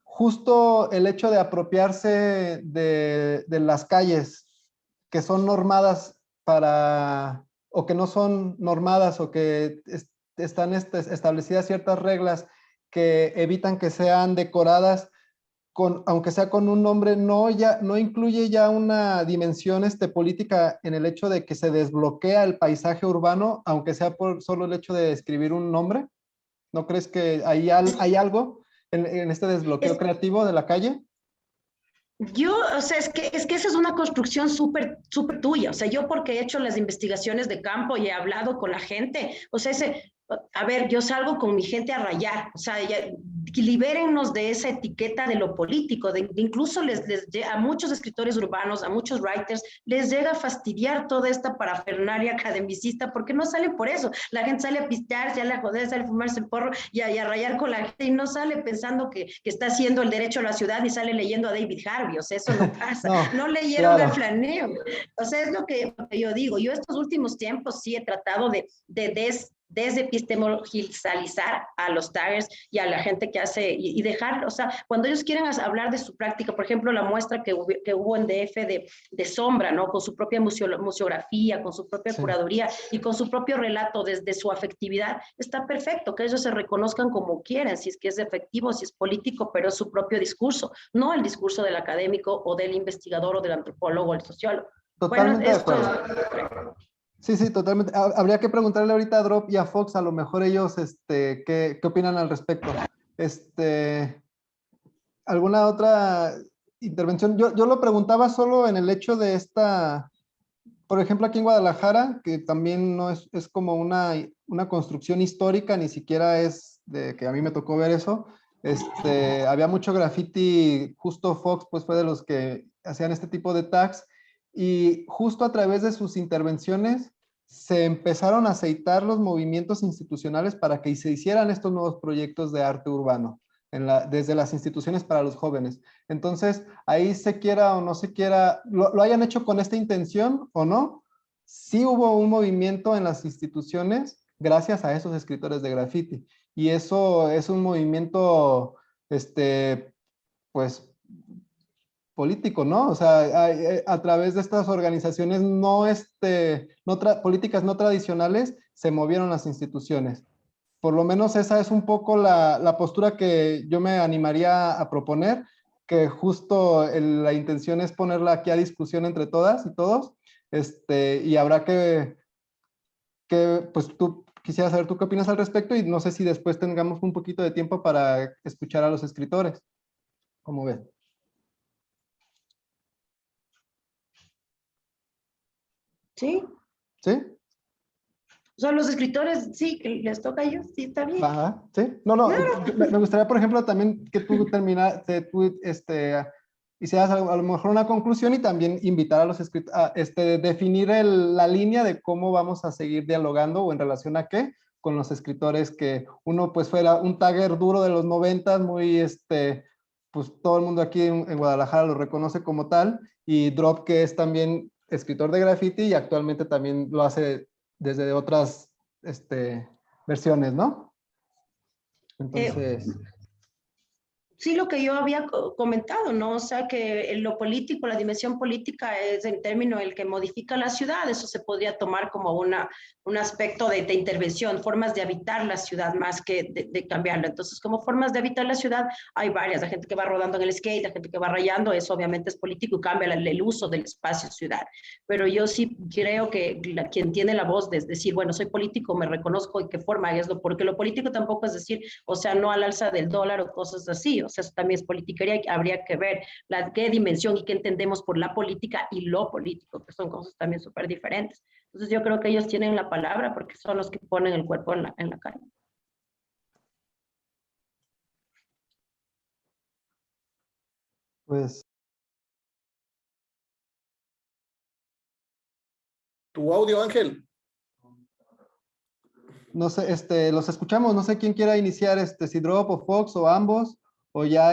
justo el hecho de apropiarse de las calles que son normadas o que no son normadas o que están establecidas ciertas reglas que evitan que sean decoradas aunque sea con un nombre, no incluye ya una dimensión política en el hecho de que se desbloquea el paisaje urbano, aunque sea por solo el hecho de escribir un nombre. ¿No crees que hay algo en este desbloqueo creativo de la calle? O sea, es que esa es una construcción súper tuya. O sea, yo porque he hecho las investigaciones de campo y he hablado con la gente, o sea, a ver, yo salgo con mi gente a rayar, o sea, libérennos de esa etiqueta de lo político, incluso a muchos escritores urbanos, a muchos writers, les llega a fastidiar toda esta parafernalia academicista, porque no salen por eso. La gente sale a pistear, sale a joder, sale a fumarse el porro y a rayar con la gente, y no sale pensando que está haciendo el derecho a la ciudad y sale leyendo a David Harvey. O sea, eso no pasa. No leyeron claro. Al flaneo. O sea, es lo que yo digo. Yo estos últimos tiempos sí he tratado de desepistemologizar a los taggers y a la gente que hace, y dejar, o sea, cuando ellos quieren hablar de su práctica, por ejemplo, la muestra que hubo en DF de Sombra, ¿no? Con su propia museografía, con su propia curaduría y con su propio relato desde su afectividad, está perfecto, que ellos se reconozcan como quieren, si es que es efectivo, si es político, pero es su propio discurso, no el discurso del académico o del investigador o del antropólogo o el sociólogo. Bueno, Totalmente de esto acuerdo. Sí, sí, totalmente. Habría que preguntarle ahorita a Drop y a Fox, a lo mejor ellos, qué opinan al respecto. ¿Alguna otra intervención? Yo lo preguntaba solo en el hecho de esta, por ejemplo, aquí en Guadalajara, que también no es como una construcción histórica, ni siquiera es de que a mí me tocó ver eso. Había mucho graffiti, justo Fox pues fue de los que hacían este tipo de tags, y justo a través de sus intervenciones se empezaron a aceitar los movimientos institucionales para que se hicieran estos nuevos proyectos de arte urbano desde las instituciones para los jóvenes. Entonces, ahí se quiera o no se quiera, lo hayan hecho con esta intención o no, sí hubo un movimiento en las instituciones gracias a esos escritores de graffiti. Y eso es un movimiento, pues, político, ¿no? O sea, a través de estas organizaciones políticas no tradicionales se movieron las instituciones. Por lo menos esa es un poco la postura que yo me animaría a proponer, que justo la intención es ponerla aquí a discusión entre todas y todos, y habrá pues tú quisiera saber tú qué opinas al respecto y no sé si después tengamos un poquito de tiempo para escuchar a los escritores. ¿Cómo ves? sí. ¿Sí? O sea, los escritores, sí, que les toca a ellos, sí, está bien. Ajá, ¿sí? No, me gustaría, por ejemplo, también que tú hicieras a lo mejor una conclusión y también invitar a los escritores, definir la línea de cómo vamos a seguir dialogando o en relación a qué con los escritores, que uno pues fuera un tagger duro de los 90, muy, pues todo el mundo aquí en Guadalajara lo reconoce como tal, y Drop, que es también escritor de graffiti y actualmente también lo hace desde otras, versiones, ¿no? Eh, Entonces, Sí, lo que yo había comentado, ¿no? O sea, que lo político, la dimensión política es en términos el que modifica la ciudad, eso se podría tomar como un aspecto de intervención, formas de habitar la ciudad más que de cambiarla. Entonces, como formas de habitar la ciudad, hay varias, la gente que va rodando en el skate, la gente que va rayando, eso obviamente es político y cambia el uso del espacio ciudad. Pero yo sí creo que quien tiene la voz de decir, bueno, soy político, me reconozco y qué forma es lo, porque lo político tampoco es decir, o sea, no al alza del dólar o cosas así, o sea, eso también es politiquería, habría que ver qué dimensión y qué entendemos por la política y lo político, que son cosas también súper diferentes. Entonces yo creo que ellos tienen la palabra porque son los que ponen el cuerpo en la calle. pues, Tu audio, Ángel. no sé, los escuchamos, no sé quién quiera iniciar, si Drop o Fox o ambos, o ya,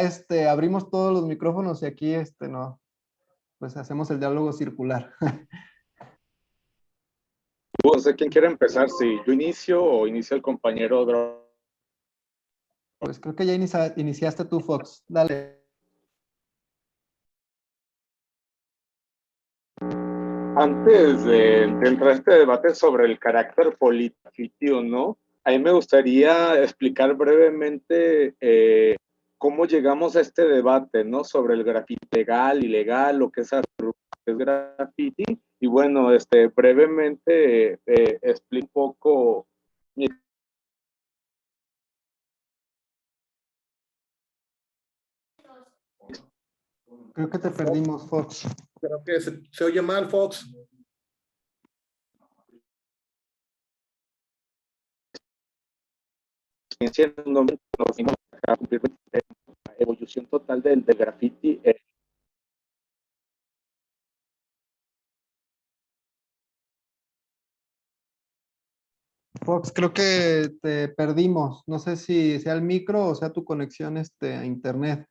abrimos todos los micrófonos y aquí, no, pues hacemos el diálogo circular. No sé quién quiere empezar, si yo inicio o inicia el compañero Drop. Pues creo que ya iniciaste tú, Fox, dale. Antes de entrar a este debate sobre el carácter político, ¿no? A mí me gustaría explicar brevemente cómo llegamos a este debate, ¿no? Sobre el grafiti legal, ilegal, lo que es graffiti. Y bueno, brevemente explico un poco mi. Creo que te perdimos, Fox. Creo que se oye mal, Fox. La evolución total del graffiti. Fox, creo que te perdimos. No sé si sea el micro o sea tu conexión, a internet.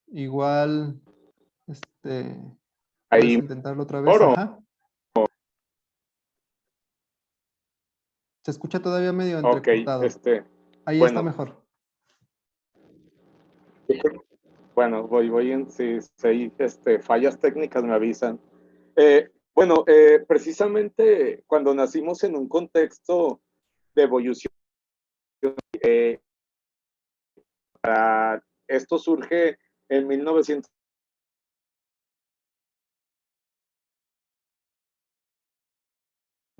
Igual, puedes Ahí, intentarlo otra vez. oro. Ajá. Se escucha todavía medio Ok, entrecortado. Ahí está bueno, mejor. bueno, voy en si hay fallas técnicas me avisan. Bueno, precisamente cuando nacimos en un contexto de evolución, eh, esto surge en 1900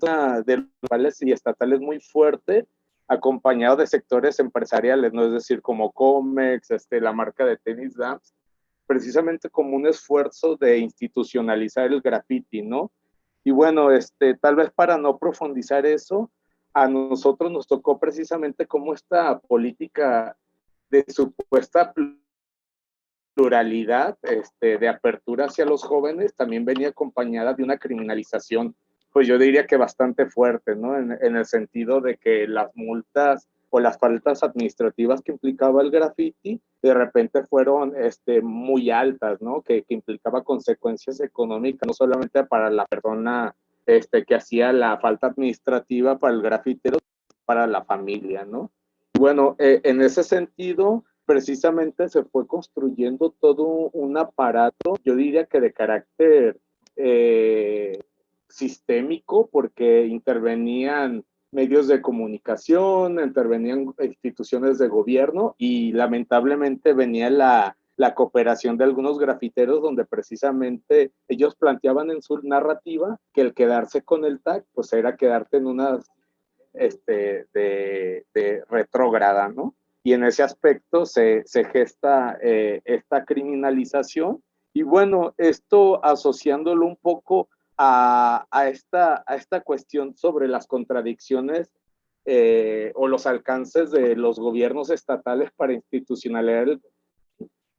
de los locales y estatales muy fuerte, acompañado de sectores empresariales, ¿no? Es decir, como Comex, la marca de tenis Dams, precisamente como un esfuerzo de institucionalizar el graffiti, ¿no? Y bueno, tal vez para no profundizar eso, a nosotros nos tocó precisamente como esta política de supuesta pluralidad, de apertura hacia los jóvenes, también venía acompañada de una criminalización, pues yo diría que bastante fuerte, ¿no? En el sentido de que las multas o las faltas administrativas que implicaba el graffiti, de repente fueron muy altas, ¿no? Que implicaba consecuencias económicas, no solamente para la persona que hacía la falta administrativa, para el grafitero, para la familia, ¿no? Bueno, en ese sentido, precisamente se fue construyendo todo un aparato, yo diría que de carácter sistémico, porque intervenían medios de comunicación, intervenían instituciones de gobierno y lamentablemente venía la cooperación de algunos grafiteros donde precisamente ellos planteaban en su narrativa que el quedarse con el tag pues era quedarte en una de retrógrada, ¿no? Y en ese aspecto se gesta esta criminalización y bueno, esto asociándolo un poco a esta cuestión sobre las contradicciones o los alcances de los gobiernos estatales para institucionalizar.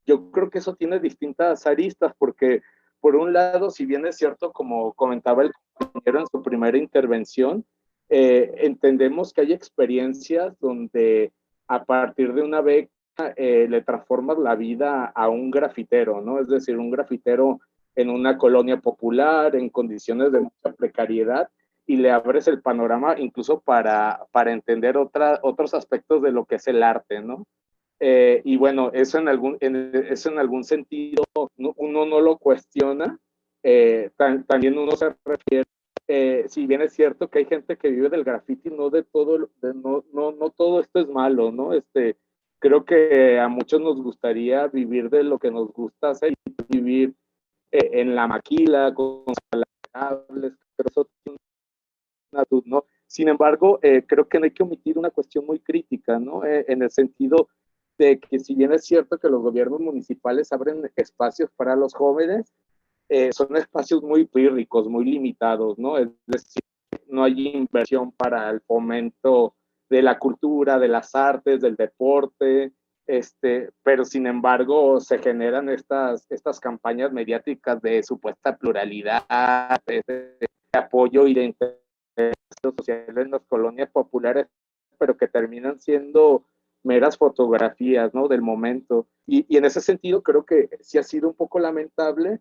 Yo creo que eso tiene distintas aristas porque, por un lado, si bien es cierto, como comentaba el compañero en su primera intervención, entendemos que hay experiencias donde a partir de una beca le transformas la vida a un grafitero, ¿no? Es decir, un grafitero en una colonia popular, en condiciones de mucha precariedad, y le abres el panorama incluso para entender otros aspectos de lo que es el arte, ¿no? Y bueno, eso en algún sentido uno no lo cuestiona, también uno se refiere, si bien es cierto que hay gente que vive del graffiti, no de todo, no todo esto es malo, ¿no? Creo que a muchos nos gustaría vivir de lo que nos gusta hacer y vivir en la maquila, con salables, pero eso es una duda, ¿no? Sin embargo, creo que no hay que omitir una cuestión muy crítica, ¿no? En el sentido de que si bien es cierto que los gobiernos municipales abren espacios para los jóvenes, son espacios muy pírricos, muy limitados, ¿no? Es decir, no hay inversión para el fomento de la cultura, de las artes, del deporte, pero sin embargo se generan estas campañas mediáticas de supuesta pluralidad, de apoyo y de interés social en las colonias populares, pero que terminan siendo meras fotografías, ¿no? Del momento. Y en ese sentido creo que sí ha sido un poco lamentable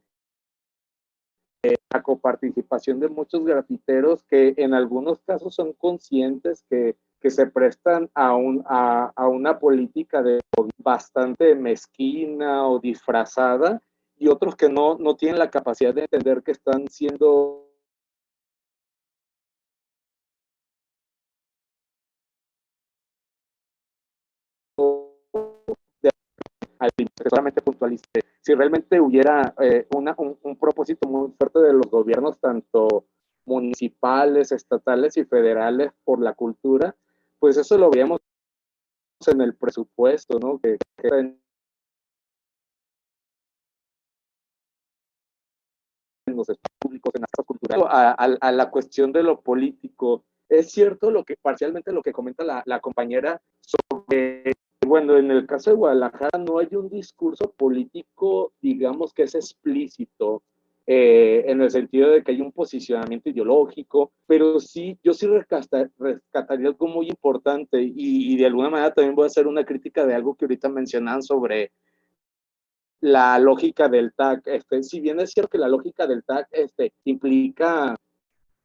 la coparticipación de muchos grafiteros que en algunos casos son conscientes que se prestan a una política de bastante mezquina o disfrazada y otros que no tienen la capacidad de entender que están siendo solamente puntualice. Si realmente hubiera un propósito muy fuerte de los gobiernos, tanto municipales, estatales y federales por la cultura, pues eso lo veíamos en el presupuesto, ¿no? Que en los espacios públicos, en la cultura, a la cuestión de lo político. Es cierto parcialmente lo que comenta la compañera sobre, bueno, en el caso de Guadalajara no hay un discurso político, digamos, que es explícito, en el sentido de que hay un posicionamiento ideológico, pero sí, yo sí rescataría algo muy importante y de alguna manera también voy a hacer una crítica de algo que ahorita mencionaban sobre la lógica del tag. Si bien es cierto que la lógica del tag implica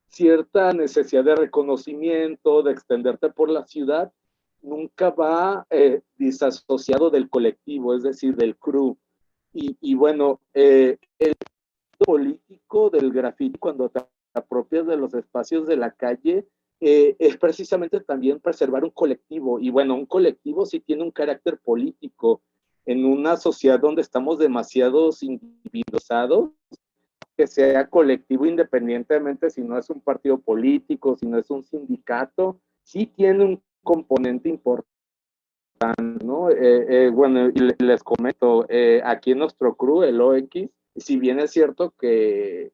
cierta necesidad de reconocimiento, de extenderte por la ciudad, nunca va disasociado del colectivo, es decir, del crew. Y bueno, el político del graffiti, cuando te apropias de los espacios de la calle, es precisamente también preservar un colectivo. Y bueno, un colectivo sí tiene un carácter político. En una sociedad donde estamos demasiados individualizados, que sea colectivo independientemente si no es un partido político, si no es un sindicato, sí tiene un componente importante, ¿no? Bueno, y les comento, aquí en nuestro crew, el OX, si bien es cierto que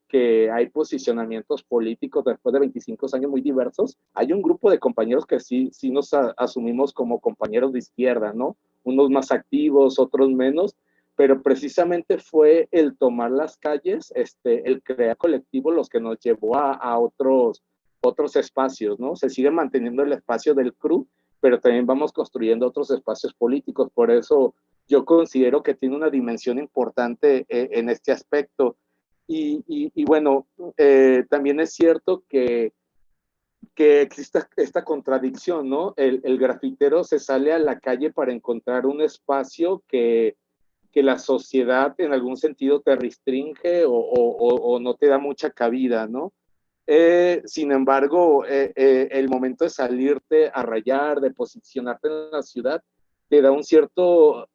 hay posicionamientos políticos después de 25 años muy diversos, hay un grupo de compañeros que sí nos asumimos como compañeros de izquierda, ¿no? Unos más activos, otros menos, pero precisamente fue el tomar las calles, el crear colectivo, los que nos llevó a otros espacios, ¿no? Se sigue manteniendo el espacio del crew, pero también vamos construyendo otros espacios políticos. Por eso yo considero que tiene una dimensión importante en este aspecto. Y bueno, también es cierto que existe esta contradicción, ¿no? El grafitero se sale a la calle para encontrar un espacio que la sociedad en algún sentido te restringe o no te da mucha cabida, ¿no? Sin embargo, el momento de salirte a rayar, de posicionarte en la ciudad, te da un cierto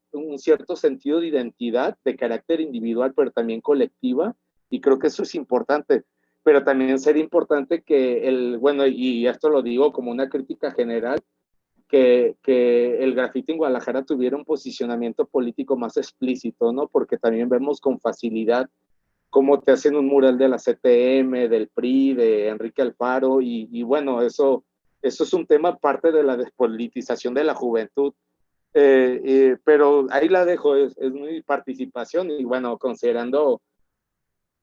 sentido de identidad, de carácter individual, pero también colectiva, y creo que eso es importante. Pero también sería importante bueno, y esto lo digo como una crítica general, que el grafiti en Guadalajara tuviera un posicionamiento político más explícito, ¿no? Porque también vemos con facilidad cómo te hacen un mural de la CTM, del PRI, de Enrique Alfaro, y bueno, eso es un tema parte de la despolitización de la juventud. Pero ahí la dejo, es mi participación, y bueno, considerando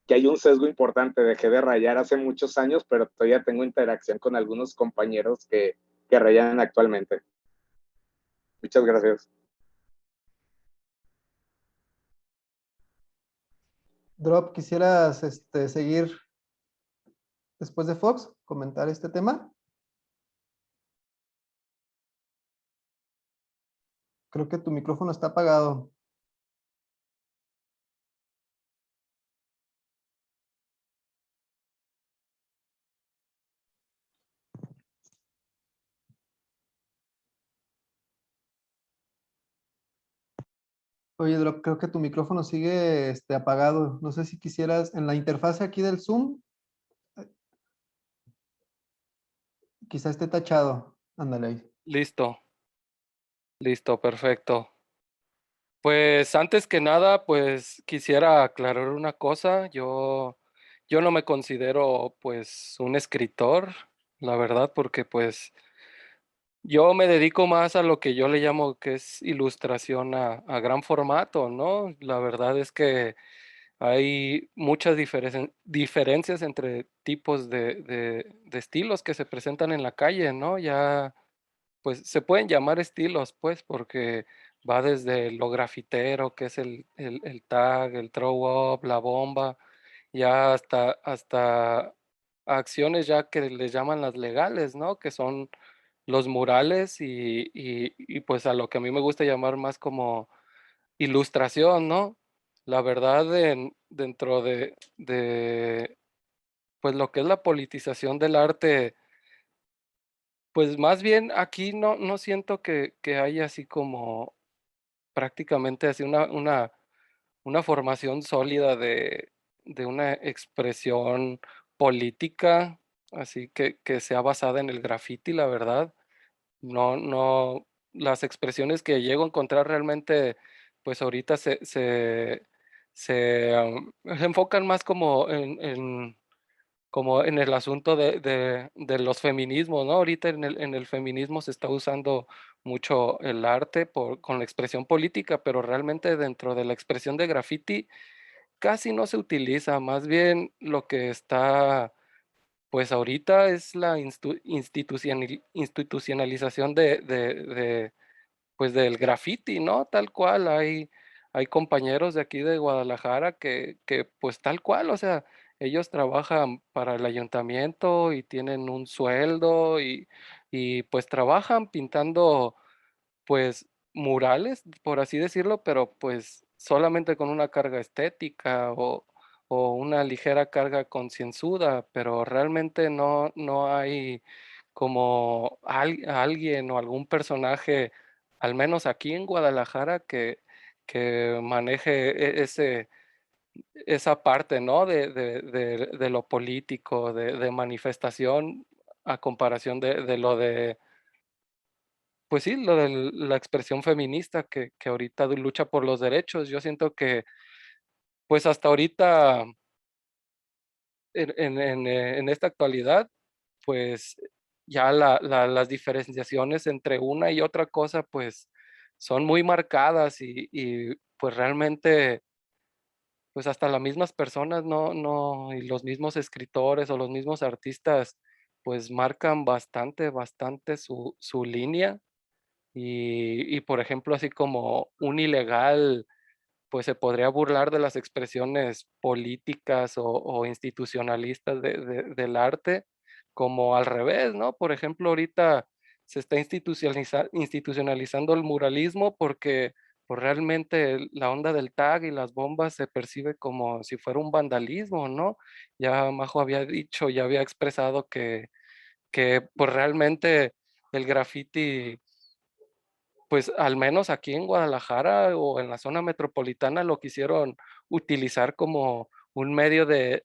que hay un sesgo importante, dejé de rayar hace muchos años, pero todavía tengo interacción con algunos compañeros que rayan actualmente. Muchas gracias. Drop, ¿quisieras seguir después de Fox, comentar este tema? Creo que tu micrófono está apagado. Oye, Drop, creo que tu micrófono sigue apagado. No sé si quisieras, en la interfaz aquí del Zoom, quizá esté tachado. Ándale ahí. Listo, listo, perfecto. Pues antes que nada, pues quisiera aclarar una cosa. Yo no me considero pues un escritor, la verdad, porque pues yo me dedico más a lo que yo le llamo que es ilustración a gran formato, ¿no? La verdad es que hay muchas diferencias entre tipos de estilos que se presentan en la calle, ¿no? Ya pues se pueden llamar estilos, pues, porque va desde lo grafitero, que es el tag, el throw up, la bomba, ya hasta acciones ya que les llaman las legales, ¿no? Que son los murales y pues a lo que a mí me gusta llamar más como ilustración, ¿no? La verdad, dentro de pues lo que es la politización del arte, pues más bien aquí no siento que haya así como prácticamente así una formación sólida de una expresión política, así que sea basada en el graffiti, la verdad. No, las expresiones que llego a encontrar realmente, pues ahorita se enfocan más como como en el asunto de los feminismos, ¿no? Ahorita en el feminismo se está usando mucho el arte con la expresión política, pero realmente dentro de la expresión de graffiti casi no se utiliza, más bien lo que está, pues ahorita es la institucionalización pues del graffiti, ¿no? Tal cual, hay compañeros de aquí de Guadalajara que pues tal cual, o sea, ellos trabajan para el ayuntamiento y tienen un sueldo y pues trabajan pintando pues murales, por así decirlo, pero pues solamente con una carga estética o una ligera carga concienzuda, pero realmente no hay como alguien o algún personaje, al menos aquí en Guadalajara, que maneje esa parte, ¿no? De lo político, de manifestación, a comparación de lo de, pues sí, lo de la expresión feminista que ahorita lucha por los derechos. Yo siento que, pues hasta ahorita, en esta actualidad, pues ya las diferenciaciones entre una y otra cosa, pues son muy marcadas y pues realmente, pues hasta las mismas personas y los mismos escritores o los mismos artistas, pues marcan bastante su línea y por ejemplo, así como un ilegal pues se podría burlar de las expresiones políticas o institucionalistas del arte, como al revés, ¿no? Por ejemplo, ahorita se está institucionalizando el muralismo porque pues, realmente la onda del tag y las bombas se percibe como si fuera un vandalismo, ¿no? Ya Majo había dicho, ya había expresado que pues realmente el graffiti pues al menos aquí en Guadalajara o en la zona metropolitana lo quisieron utilizar como un medio de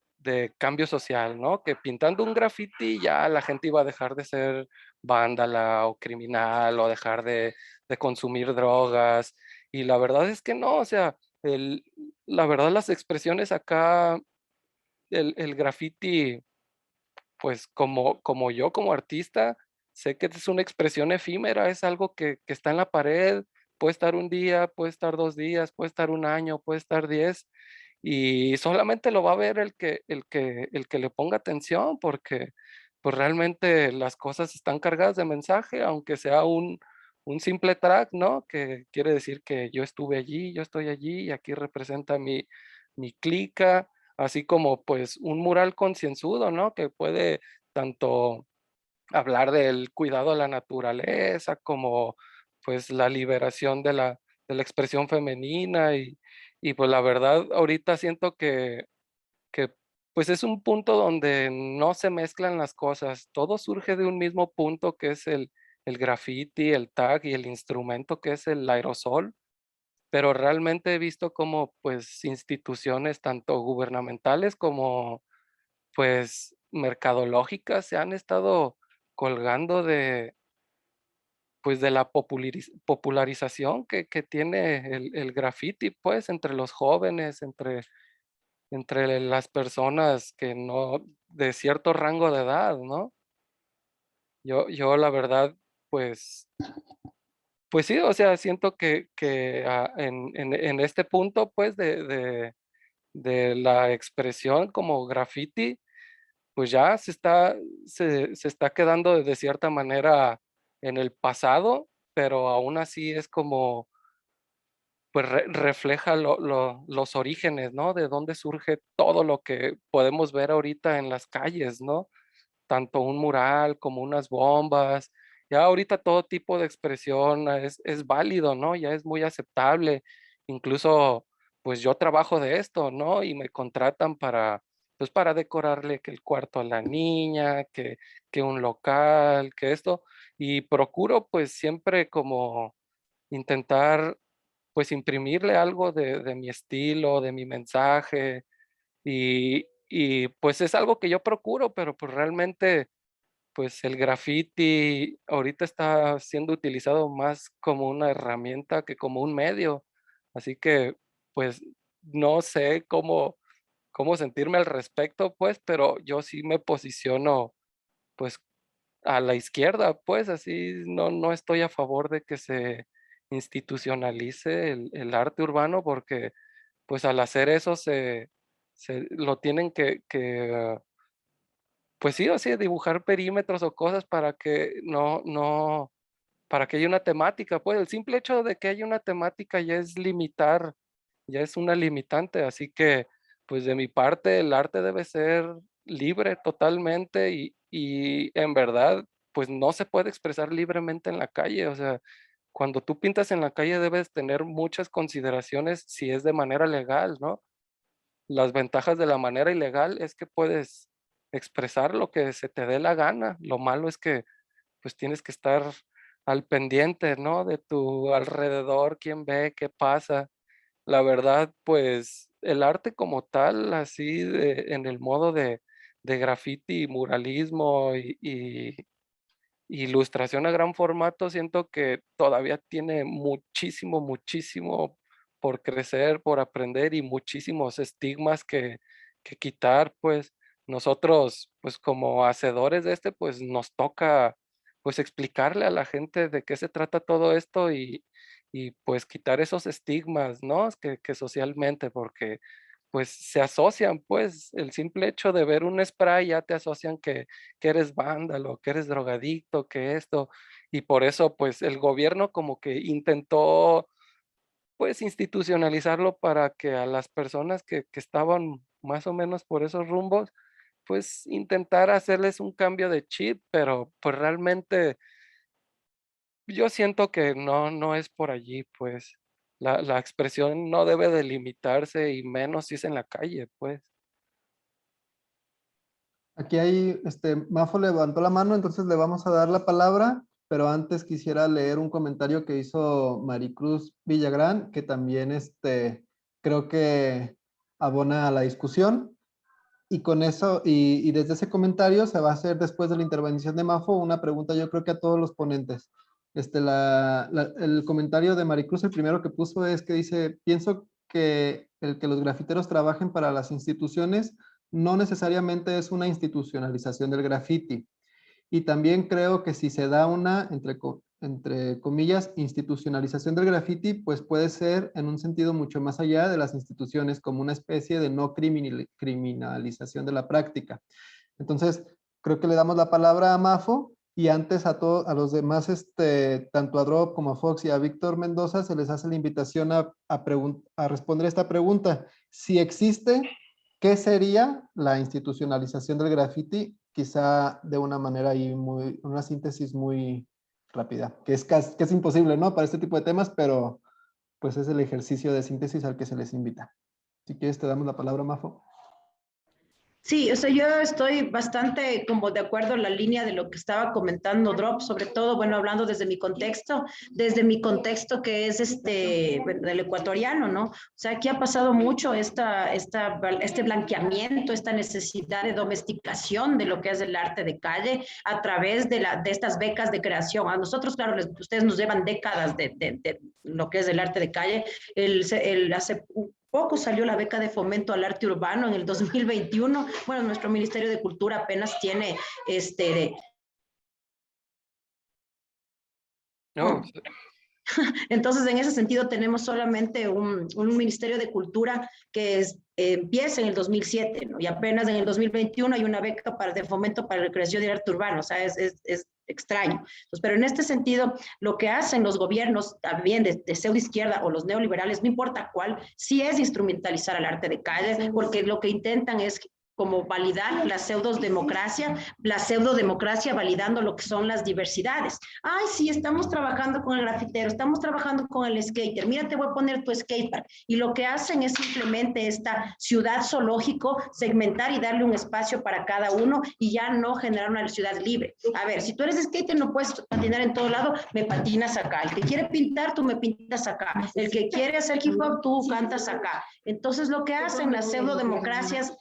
cambio social, ¿no? Que pintando un graffiti ya la gente iba a dejar de ser vándala o criminal o dejar de consumir drogas. Y la verdad es que no, o sea, la verdad las expresiones acá, el graffiti pues como yo, como artista, sé que es una expresión efímera, es algo que está en la pared, puede estar un día, puede estar 2 días, puede estar un año, puede estar 10, y solamente lo va a ver el que le ponga atención, porque pues realmente las cosas están cargadas de mensaje, aunque sea un simple track, ¿no? Que quiere decir que yo estuve allí, yo estoy allí, y aquí representa mi clica, así como pues un mural concienzudo, ¿no? Que puede tanto hablar del cuidado a la naturaleza como pues la liberación de la expresión femenina y pues la verdad ahorita siento que pues es un punto donde no se mezclan las cosas, todo surge de un mismo punto que es el graffiti, el tag y el instrumento que es el aerosol, pero realmente he visto como pues instituciones tanto gubernamentales como pues mercadológicas se han estado colgando pues de la popularización que tiene el graffiti pues entre los jóvenes, entre las personas que no, de cierto rango de edad, ¿no? Yo la verdad, pues sí, o sea, siento que en este punto, pues, de la expresión como graffiti, pues ya se está quedando de cierta manera en el pasado, pero aún así es como, pues refleja los orígenes, ¿no? De dónde surge todo lo que podemos ver ahorita en las calles, ¿no? Tanto un mural como unas bombas. Ya ahorita todo tipo de expresión es válido, ¿no? Ya es muy aceptable. Incluso, pues yo trabajo de esto, ¿no? Y me contratan pues para decorarle que el cuarto a la niña, que un local, que esto. Y procuro pues siempre como intentar pues imprimirle algo de mi estilo, de mi mensaje. Y pues es algo que yo procuro, pero pues realmente pues el graffiti ahorita está siendo utilizado más como una herramienta que como un medio. Así que, pues, no sé cómo sentirme al respecto, pues, pero yo sí me posiciono, pues, a la izquierda, pues, así no estoy a favor de que se institucionalice el arte urbano porque, pues, al hacer eso se lo tienen pues sí, o sea, dibujar perímetros o cosas para que para que haya una temática, pues el simple hecho de que haya una temática ya es limitar, ya es una limitante, así que pues de mi parte el arte debe ser libre totalmente y en verdad pues no se puede expresar libremente en la calle, o sea, cuando tú pintas en la calle debes tener muchas consideraciones si es de manera legal, ¿no? Las ventajas de la manera ilegal es que puedes expresar lo que se te dé la gana. Lo malo es que pues tienes que estar al pendiente, ¿no? De tu alrededor, quién ve, qué pasa. La verdad, pues el arte como tal, así en el modo de graffiti, muralismo y ilustración a gran formato, siento que todavía tiene muchísimo, muchísimo por crecer, por aprender y muchísimos estigmas que quitar, pues nosotros, pues como hacedores de pues nos toca pues explicarle a la gente de qué se trata todo esto y pues quitar esos estigmas, ¿no? Que socialmente, porque pues se asocian, pues el simple hecho de ver un spray ya te asocian que eres vándalo, que eres drogadicto, que esto, y por eso pues el gobierno como que intentó pues institucionalizarlo para que a las personas que estaban más o menos por esos rumbos, pues intentar hacerles un cambio de chip, pero pues realmente yo siento que no es por allí, pues la expresión no debe delimitarse y menos si es en la calle, pues. Aquí hay, Mafo levantó la mano, entonces le vamos a dar la palabra, pero antes quisiera leer un comentario que hizo Maricruz Villagrán, que también, creo que abona a la discusión. Y con eso, y desde ese comentario se va a hacer después de la intervención de Mafo una pregunta, yo creo que a todos los ponentes. El comentario de Maricruz, el primero que puso es que dice, pienso que el que los grafiteros trabajen para las instituciones no necesariamente es una institucionalización del graffiti. Y también creo que si se da una, entre comillas, institucionalización del graffiti, pues puede ser en un sentido mucho más allá de las instituciones, como una especie de no criminalización de la práctica. Entonces, creo que le damos la palabra a Mafo y antes a los demás, tanto a Drop como a Fox y a Víctor Mendoza, se les hace la invitación a responder esta pregunta. Si existe, ¿qué sería la institucionalización del graffiti? Quizá de una manera ahí una síntesis muy rápida, que es imposible, ¿no? Para este tipo de temas, pero pues es el ejercicio de síntesis al que se les invita. Si quieres, te damos la palabra, Mafo. Sí, o sea, yo estoy bastante como de acuerdo en la línea de lo que estaba comentando Drop, sobre todo, bueno, hablando desde mi contexto que es bueno, el ecuatoriano, ¿no? O sea, aquí ha pasado mucho este blanqueamiento, esta necesidad de domesticación de lo que es el arte de calle a través de estas becas de creación. A nosotros, claro, ustedes nos llevan décadas de lo que es el arte de calle. Hace poco salió la beca de fomento al arte urbano en el 2021. Bueno, nuestro Ministerio de Cultura apenas tiene No, Entonces, en ese sentido, tenemos solamente un Ministerio de Cultura que empieza en el 2007, ¿no? Y apenas en el 2021 hay una beca de fomento para la creación de arte urbano, o sea, es extraño. Entonces, pero en este sentido, lo que hacen los gobiernos también de pseudo izquierda o los neoliberales, no importa cuál, sí es instrumentalizar al arte de calle, porque lo que intentan es como validar la pseudodemocracia validando lo que son las diversidades. Ay, sí, estamos trabajando con el grafitero, estamos trabajando con el skater, mira, te voy a poner tu skatepark. Y lo que hacen es simplemente esta ciudad zoológico, segmentar y darle un espacio para cada uno y ya no generar una ciudad libre. A ver, si tú eres skater, no puedes patinar en todo lado, me patinas acá. El que quiere pintar, tú me pintas acá. El que quiere hacer hip hop, tú cantas acá. Entonces, lo que hacen las pseudodemocracias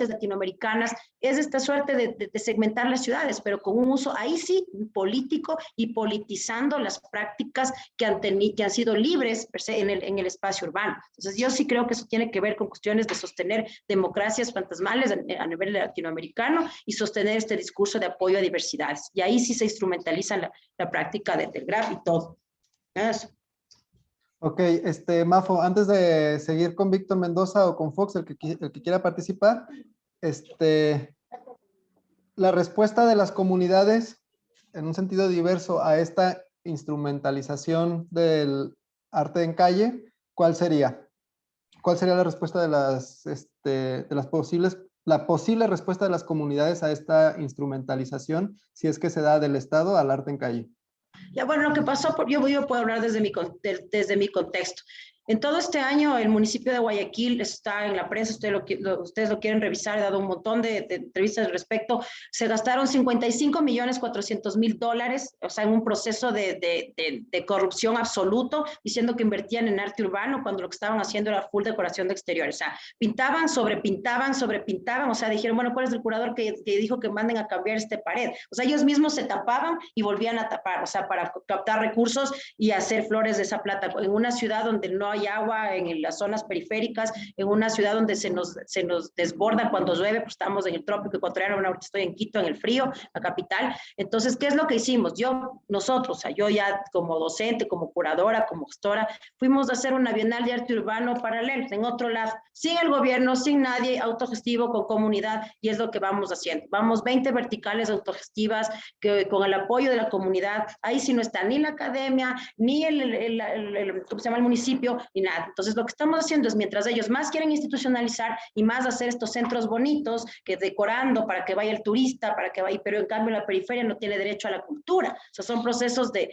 latinoamericanas es esta suerte de segmentar las ciudades, pero con un uso ahí sí político y politizando las prácticas que han sido libres per se, en el espacio urbano. Entonces yo sí creo que eso tiene que ver con cuestiones de sostener democracias fantasmales a nivel latinoamericano y sostener este discurso de apoyo a diversidades. Y ahí sí se instrumentaliza la práctica del graf y todo. Eso. Ok, Mafo, antes de seguir con Víctor Mendoza o con Fox, el que quiera participar, la respuesta de las comunidades en un sentido diverso a esta instrumentalización del arte en calle, ¿cuál sería? ¿Cuál sería la respuesta la posible respuesta de las comunidades a esta instrumentalización si es que se da del Estado al arte en calle? Ya, bueno, lo que pasó, yo puedo hablar desde mi contexto. En todo este año, el municipio de Guayaquil está en la prensa, ustedes lo quieren revisar, he dado un montón de entrevistas al respecto. Se gastaron $55.400.000, o sea, en un proceso de corrupción absoluto, diciendo que invertían en arte urbano, cuando lo que estaban haciendo era full decoración de exteriores. O sea, pintaban, sobrepintaban, o sea, dijeron, bueno, ¿cuál es el curador que dijo que manden a cambiar esta pared? O sea, ellos mismos se tapaban y volvían a tapar, o sea, para captar recursos y hacer flores de esa plata. En una ciudad donde no hay agua, en las zonas periféricas, en una ciudad donde se nos desborda cuando llueve, pues estamos en el trópico ecuatoriano, ahorita estoy en Quito, en el frío, la capital. Entonces, ¿qué es lo que hicimos? Nosotros, o sea, yo ya como docente, como curadora, como gestora, fuimos a hacer una bienal de arte urbano paralelo, en otro lado, sin el gobierno, sin nadie, autogestivo, con comunidad, y es lo que vamos haciendo. Vamos 20 verticales autogestivas que con el apoyo de la comunidad, ahí sí no está ni la academia, ni ¿cómo se llama? El municipio, ni nada. Entonces, lo que estamos haciendo es, mientras ellos más quieren institucionalizar y más hacer estos centros bonitos, que decorando para que vaya el turista, para que vaya, pero en cambio la periferia no tiene derecho a la cultura. O sea, son procesos de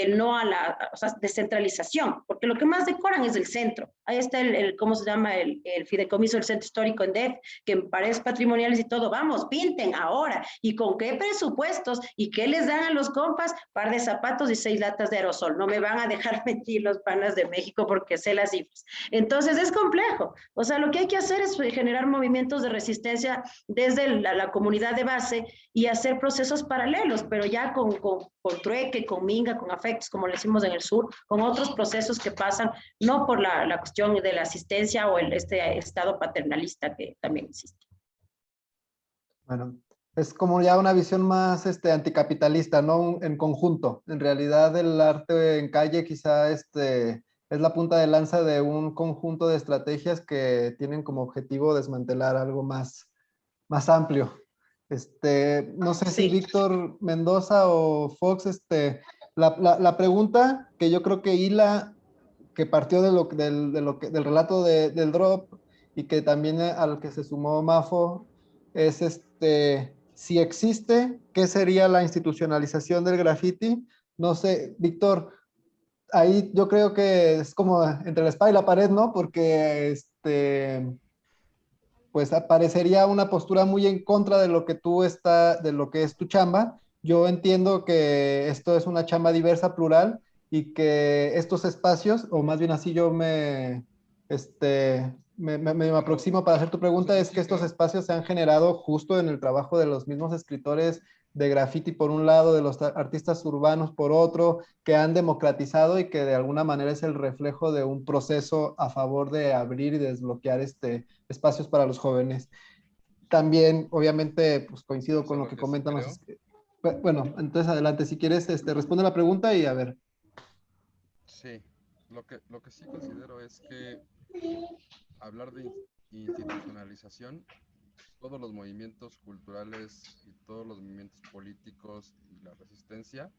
no a la, o sea, descentralización, porque lo que más decoran es el centro. Ahí está ¿cómo se llama? El fideicomiso del centro histórico en DEF, que en paredes patrimoniales y todo, vamos, pinten ahora. ¿Y con qué presupuestos? ¿Y qué les dan a los compas? Par de zapatos y 6 latas de aerosol. No me van a dejar mentir los panas de México porque sé las cifras. Entonces es complejo. O sea, lo que hay que hacer es generar movimientos de resistencia desde la comunidad de base y hacer procesos paralelos, pero ya con trueque, con minga, con afectos, como le decimos en el sur, con otros procesos que pasan, no por la cuestión de la asistencia o este estado paternalista que también existe. Bueno, es como ya una visión más anticapitalista, ¿no? En conjunto. En realidad el arte en calle quizá es la punta de lanza de un conjunto de estrategias que tienen como objetivo desmantelar algo más amplio. No sé si Sí. Víctor Mendoza o Fox, la pregunta que yo creo que hila, que partió del relato del drop y que también al que se sumó Mafo, es si existe, ¿qué sería la institucionalización del graffiti? No sé, Víctor, ahí yo creo que es como entre la espada y la pared, ¿no? Porque pues parecería una postura muy en contra de lo que de lo que es tu chamba. Yo entiendo que esto es una chamba diversa, plural, y que estos espacios, o más bien así yo me aproximo para hacer tu pregunta, es que estos espacios se han generado justo en el trabajo de los mismos escritores de graffiti por un lado, de los artistas urbanos por otro, que han democratizado y que de alguna manera es el reflejo de un proceso a favor de abrir y desbloquear espacios para los jóvenes. También, obviamente, pues coincido con lo que comentan los... Bueno, entonces adelante, si quieres, responde la pregunta y a ver. Sí, lo que sí considero es que hablar de institucionalización, todos los movimientos culturales y todos los movimientos políticos y la resistencia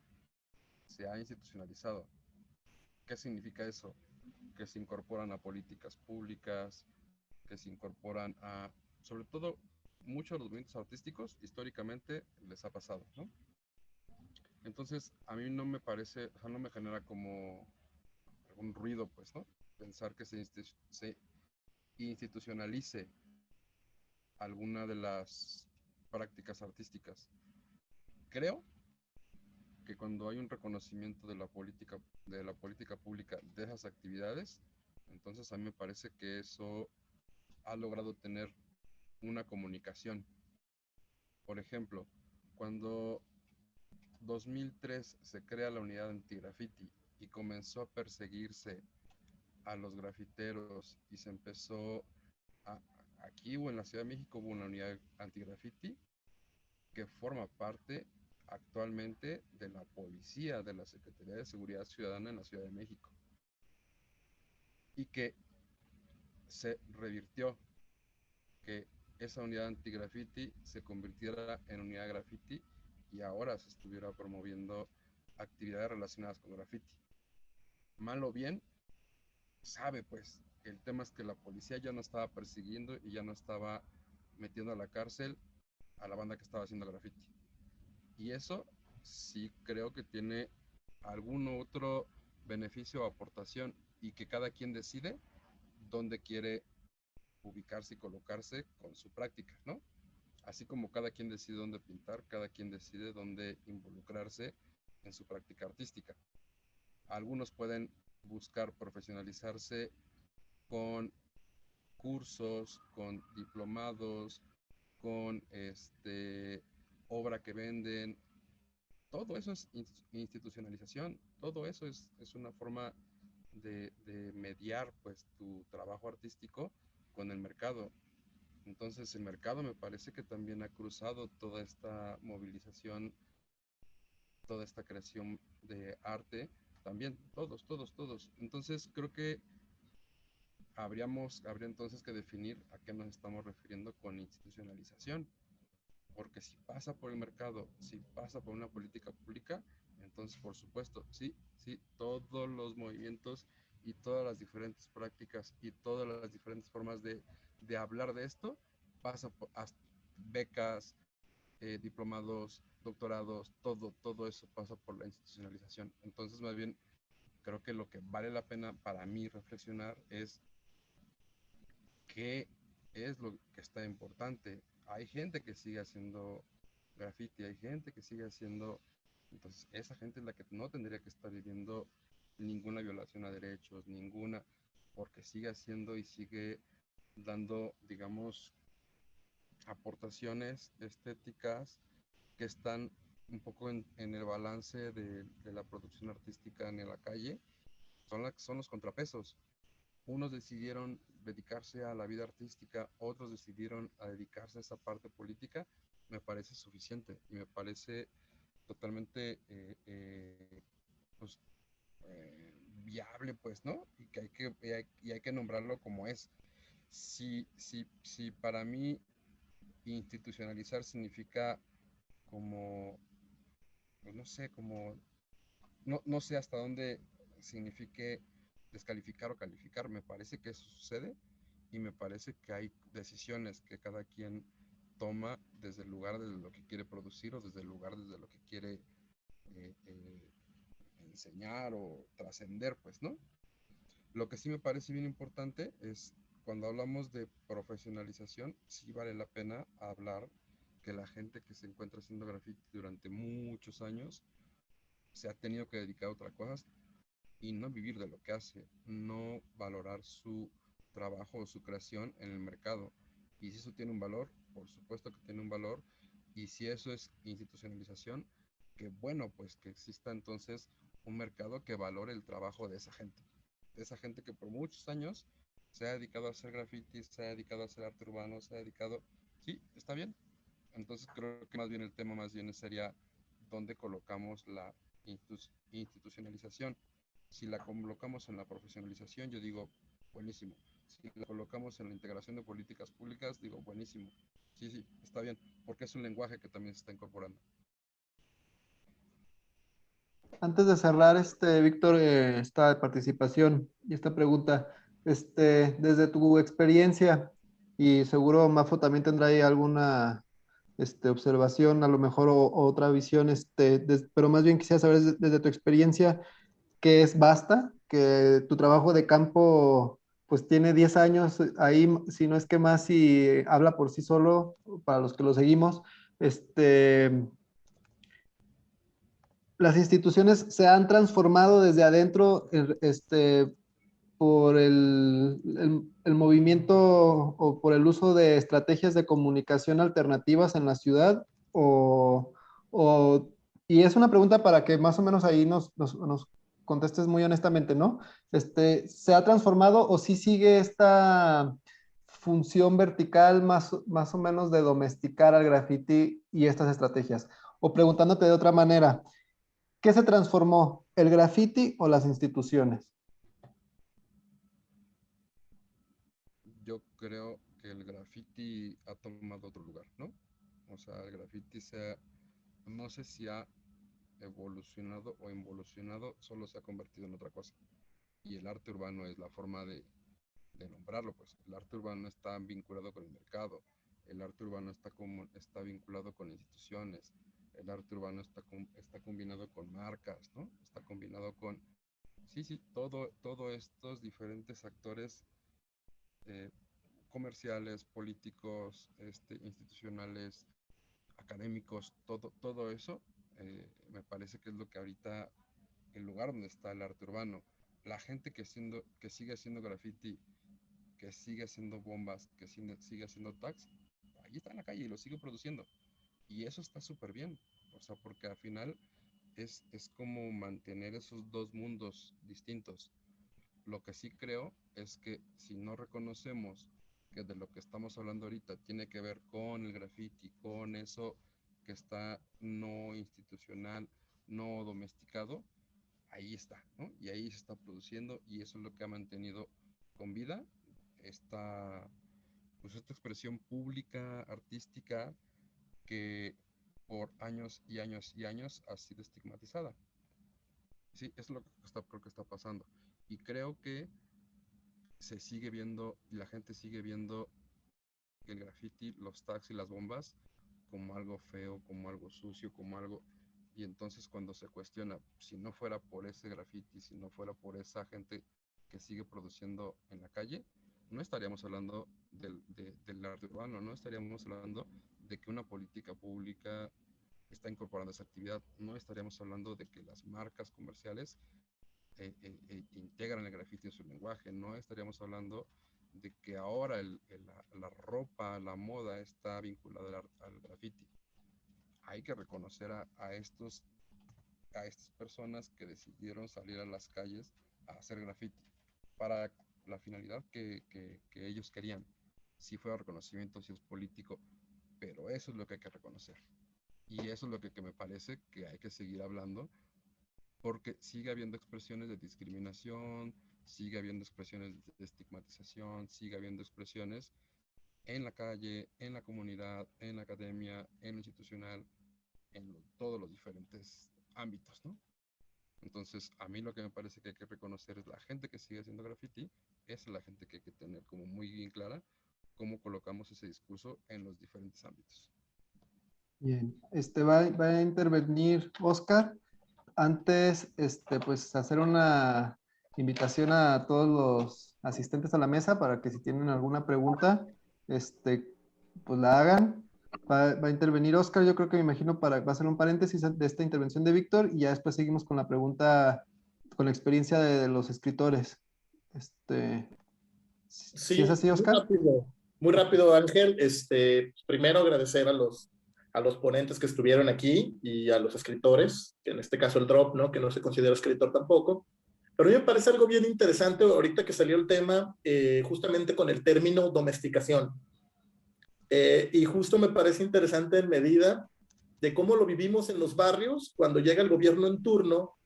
se ha institucionalizado. ¿Qué significa eso? Que se incorporan a políticas públicas, que se incorporan a, sobre todo, muchos de los movimientos artísticos, históricamente les ha pasado, ¿no? Entonces, a mí no me parece, o sea, no me genera como algún ruido, pues, ¿no? Pensar que se institucionalice alguna de las prácticas artísticas. Creo que cuando hay un reconocimiento de la política pública de esas actividades, entonces a mí me parece que eso ha logrado tener una comunicación. Por ejemplo, cuando 2003 se crea la unidad anti-graffiti y comenzó a perseguirse a los grafiteros y se empezó aquí o en la Ciudad de México hubo una unidad anti-graffiti que forma parte actualmente de la policía, de la Secretaría de Seguridad Ciudadana en la Ciudad de México, y que se revirtió, que esa unidad anti-graffiti se convirtiera en unidad graffiti y ahora se estuviera promoviendo actividades relacionadas con graffiti. Mal o bien, sabe pues que el tema es que la policía ya no estaba persiguiendo y ya no estaba metiendo a la cárcel a la banda que estaba haciendo graffiti. Y eso sí creo que tiene algún otro beneficio o aportación, y que cada quien decide dónde quiere ubicarse y colocarse con su práctica, ¿no? Así como cada quien decide dónde pintar, cada quien decide dónde involucrarse en su práctica artística. Algunos pueden buscar profesionalizarse con cursos, con diplomados, con obra que venden. Todo eso es institucionalización, todo eso es una forma de mediar pues tu trabajo artístico con el mercado. Entonces el mercado me parece que también ha cruzado toda esta movilización, toda esta creación de arte, también, todos. Entonces creo que habría entonces que definir a qué nos estamos refiriendo con institucionalización, porque si pasa por el mercado, si pasa por una política pública, entonces por supuesto, sí, todos los movimientos y todas las diferentes prácticas y todas las diferentes formas de hablar de esto, pasa por becas, diplomados, doctorados, todo eso pasa por la institucionalización. Entonces, más bien, creo que lo que vale la pena para mí reflexionar es qué es lo que está importante. Hay gente que sigue haciendo graffiti, hay gente que sigue haciendo... Entonces, esa gente es la que no tendría que estar viviendo ninguna violación a derechos, ninguna, porque sigue haciendo y sigue dando, digamos, aportaciones estéticas que están un poco en el balance de la producción artística en la calle, son los contrapesos. Unos decidieron dedicarse a la vida artística, otros decidieron a dedicarse a esa parte política, me parece suficiente y me parece totalmente pues, viable, pues, ¿no? Y que hay que nombrarlo como es. Si para mí institucionalizar significa como, pues no sé, como, no sé hasta dónde signifique descalificar o calificar, me parece que eso sucede y me parece que hay decisiones que cada quien toma desde el lugar de lo que quiere producir o desde el lugar desde lo que quiere enseñar o trascender, pues, ¿no? Lo que sí me parece bien importante es cuando hablamos de profesionalización, sí vale la pena hablar que la gente que se encuentra haciendo graffiti durante muchos años se ha tenido que dedicar a otras cosas y no vivir de lo que hace, no valorar su trabajo o su creación en el mercado. Y si eso tiene un valor, por supuesto que tiene un valor. Y si eso es institucionalización, que bueno, pues que exista entonces un mercado que valore el trabajo de esa gente que por muchos años se ha dedicado a hacer grafitis, se ha dedicado a hacer arte urbano, se ha dedicado, sí, está bien. Entonces creo que más bien el tema más bien sería dónde colocamos la institucionalización. Si la colocamos en la profesionalización, yo digo, buenísimo. Si la colocamos en la integración de políticas públicas, digo, buenísimo. Sí, está bien, porque es un lenguaje que también se está incorporando. Antes de cerrar, Víctor, esta participación y esta pregunta, desde tu experiencia, y seguro Mafo también tendrá ahí alguna observación, a lo mejor, o otra visión, pero más bien quisiera saber desde tu experiencia, ¿qué es Basta? Que tu trabajo de campo, pues tiene 10 años ahí, si no es que más, y habla por sí solo, para los que lo seguimos, las instituciones se han transformado desde adentro, por el movimiento o por el uso de estrategias de comunicación alternativas en la ciudad, o, o- y es una pregunta para que más o menos ahí nos contestes muy honestamente, ¿no? ¿Se ha transformado o sí sigue esta función vertical más o menos de domesticar al graffiti y estas estrategias? O preguntándote de otra manera, ¿qué se transformó, el graffiti o las instituciones? Yo creo que el graffiti ha tomado otro lugar, ¿no? O sea, el graffiti no sé si ha evolucionado o involucionado, solo se ha convertido en otra cosa. Y el arte urbano es la forma de nombrarlo, pues. El arte urbano está vinculado con el mercado, el arte urbano está vinculado con instituciones, el arte urbano está combinado con marcas, ¿no? Está combinado Sí, todo estos diferentes actores comerciales, políticos, institucionales, académicos, todo eso, me parece que es lo que ahorita, el lugar donde está el arte urbano. La gente que sigue haciendo graffiti, que sigue haciendo bombas, que sigue haciendo tags, ahí está en la calle y lo sigue produciendo. Y eso está súper bien, o sea, porque al final es como mantener esos dos mundos distintos. Lo que sí creo es que si no reconocemos que de lo que estamos hablando ahorita tiene que ver con el graffiti, con eso que está no institucional, no domesticado, ahí está, ¿no? Y ahí se está produciendo y eso es lo que ha mantenido con vida esta, pues esta expresión pública, artística, que por años y años y años ha sido estigmatizada. Sí, es lo que creo que está pasando. Y creo que se sigue viendo, y la gente sigue viendo el graffiti, los tags y las bombas como algo feo, como algo sucio, como algo... Y entonces cuando se cuestiona, si no fuera por ese graffiti, si no fuera por esa gente que sigue produciendo en la calle, no estaríamos hablando del arte urbano, no estaríamos hablando de que una política pública está incorporando esa actividad, no estaríamos hablando de que las marcas comerciales integran el graffiti en su lenguaje, no estaríamos hablando de que ahora la ropa, la moda está vinculada al graffiti. Hay que reconocer a estas personas que decidieron salir a las calles a hacer graffiti para la finalidad que ellos querían. Si fuera reconocimiento, si es político, pero eso es lo que hay que reconocer. Y eso es lo que me parece que hay que seguir hablando, porque sigue habiendo expresiones de discriminación, sigue habiendo expresiones de estigmatización, sigue habiendo expresiones en la calle, en la comunidad, en la academia, en lo institucional, en todos los diferentes ámbitos, ¿no? Entonces, a mí lo que me parece que hay que reconocer es la gente que sigue haciendo graffiti, es la gente que hay que tener como muy bien clara cómo colocamos ese discurso en los diferentes ámbitos. Bien, va a intervenir Oscar. Antes, pues hacer una invitación a todos los asistentes a la mesa para que si tienen alguna pregunta, pues la hagan. Va a intervenir Oscar, yo creo que me imagino va a hacer un paréntesis de esta intervención de Víctor y ya después seguimos con la pregunta, con la experiencia de los escritores. ¿Sí es Sí, así, Oscar? muy rápido, Ángel. Primero agradecer a los ponentes que estuvieron aquí y a los escritores, que en este caso el Drop, ¿no? Que no se considera escritor tampoco. Pero a mí me parece algo bien interesante ahorita que salió el tema, justamente con el término domesticación. Y justo me parece interesante en medida de cómo lo vivimos en los barrios cuando llega el gobierno en turno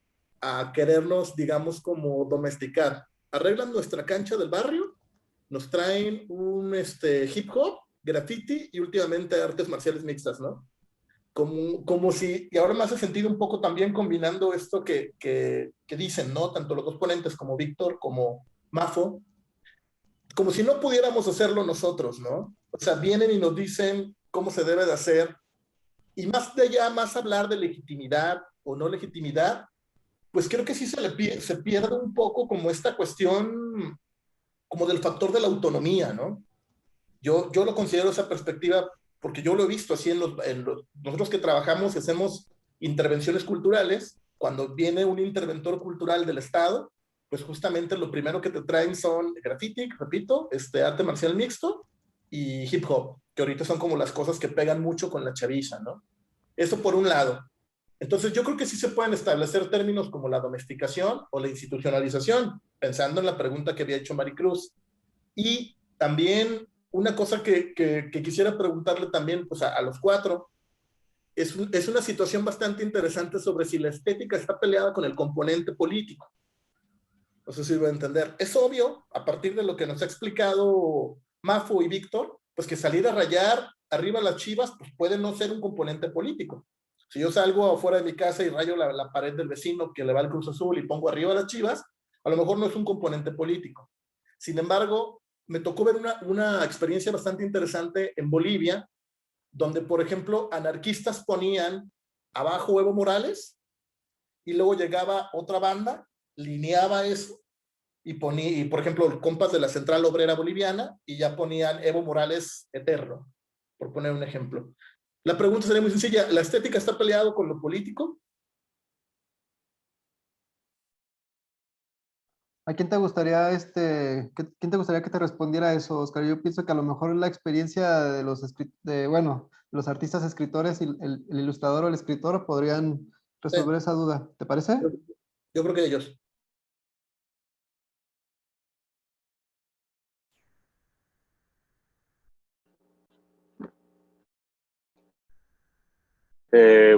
a querernos, digamos, como domesticar. Arreglan nuestra cancha del barrio, nos traen un hip hop, graffiti y últimamente artes marciales mixtas, ¿no? Como si, y ahora me hace sentido un poco también combinando esto que dicen, ¿no? Tanto los dos ponentes como Víctor, como Mafo, como si no pudiéramos hacerlo nosotros, ¿no? O sea, vienen y nos dicen cómo se debe de hacer, y más de allá, más hablar de legitimidad o no legitimidad, pues creo que sí se pierde un poco como esta cuestión, como del factor de la autonomía, ¿no? Yo lo considero esa perspectiva porque yo lo he visto así nosotros que trabajamos y hacemos intervenciones culturales, cuando viene un interventor cultural del Estado, pues justamente lo primero que te traen son graffiti, repito, arte marcial mixto y hip hop, que ahorita son como las cosas que pegan mucho con la chaviza, ¿no? Eso por un lado. Entonces yo creo que sí se pueden establecer términos como la domesticación o la institucionalización, pensando en la pregunta que había hecho Maricruz. Y también una cosa que quisiera preguntarle también pues a los cuatro, es una situación bastante interesante sobre si la estética está peleada con el componente político. No sé si voy a entender. Es obvio, a partir de lo que nos ha explicado Mafo y Víctor, pues que salir a rayar arriba las chivas pues puede no ser un componente político. Si yo salgo afuera de mi casa y rayo la pared del vecino que le va al Cruz Azul y pongo arriba las chivas, a lo mejor no es un componente político. Sin embargo, me tocó ver una experiencia bastante interesante en Bolivia, donde, por ejemplo, anarquistas ponían abajo Evo Morales y luego llegaba otra banda, lineaba eso y ponía, y por ejemplo, el compas de la Central Obrera Boliviana y ya ponían Evo Morales eterno, por poner un ejemplo. La pregunta sería muy sencilla, ¿la estética está peleado con lo político? ¿A quién te gustaría, quién te gustaría que te respondiera eso, Oscar? Yo pienso que a lo mejor la experiencia de bueno, los artistas escritores y el ilustrador o el escritor podrían resolver esa duda. ¿Te parece? Yo creo que ellos.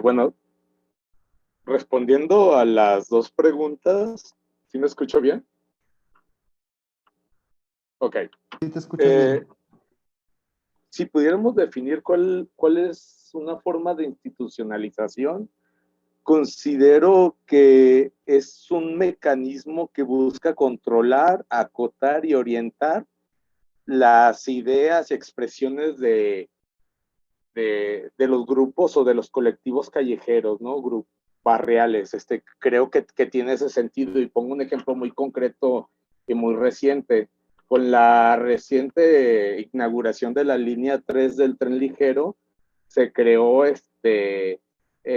Bueno, respondiendo a las dos preguntas, ¿sí me escucho bien? Ok. Sí, te escuchas bien. Si pudiéramos definir cuál es una forma de institucionalización, considero que es un mecanismo que busca controlar, acotar y orientar las ideas y expresiones de los grupos o de los colectivos callejeros, ¿no? Barriales. Creo que tiene ese sentido y pongo un ejemplo muy concreto y muy reciente. Con la reciente inauguración de la línea 3 del tren ligero, se creó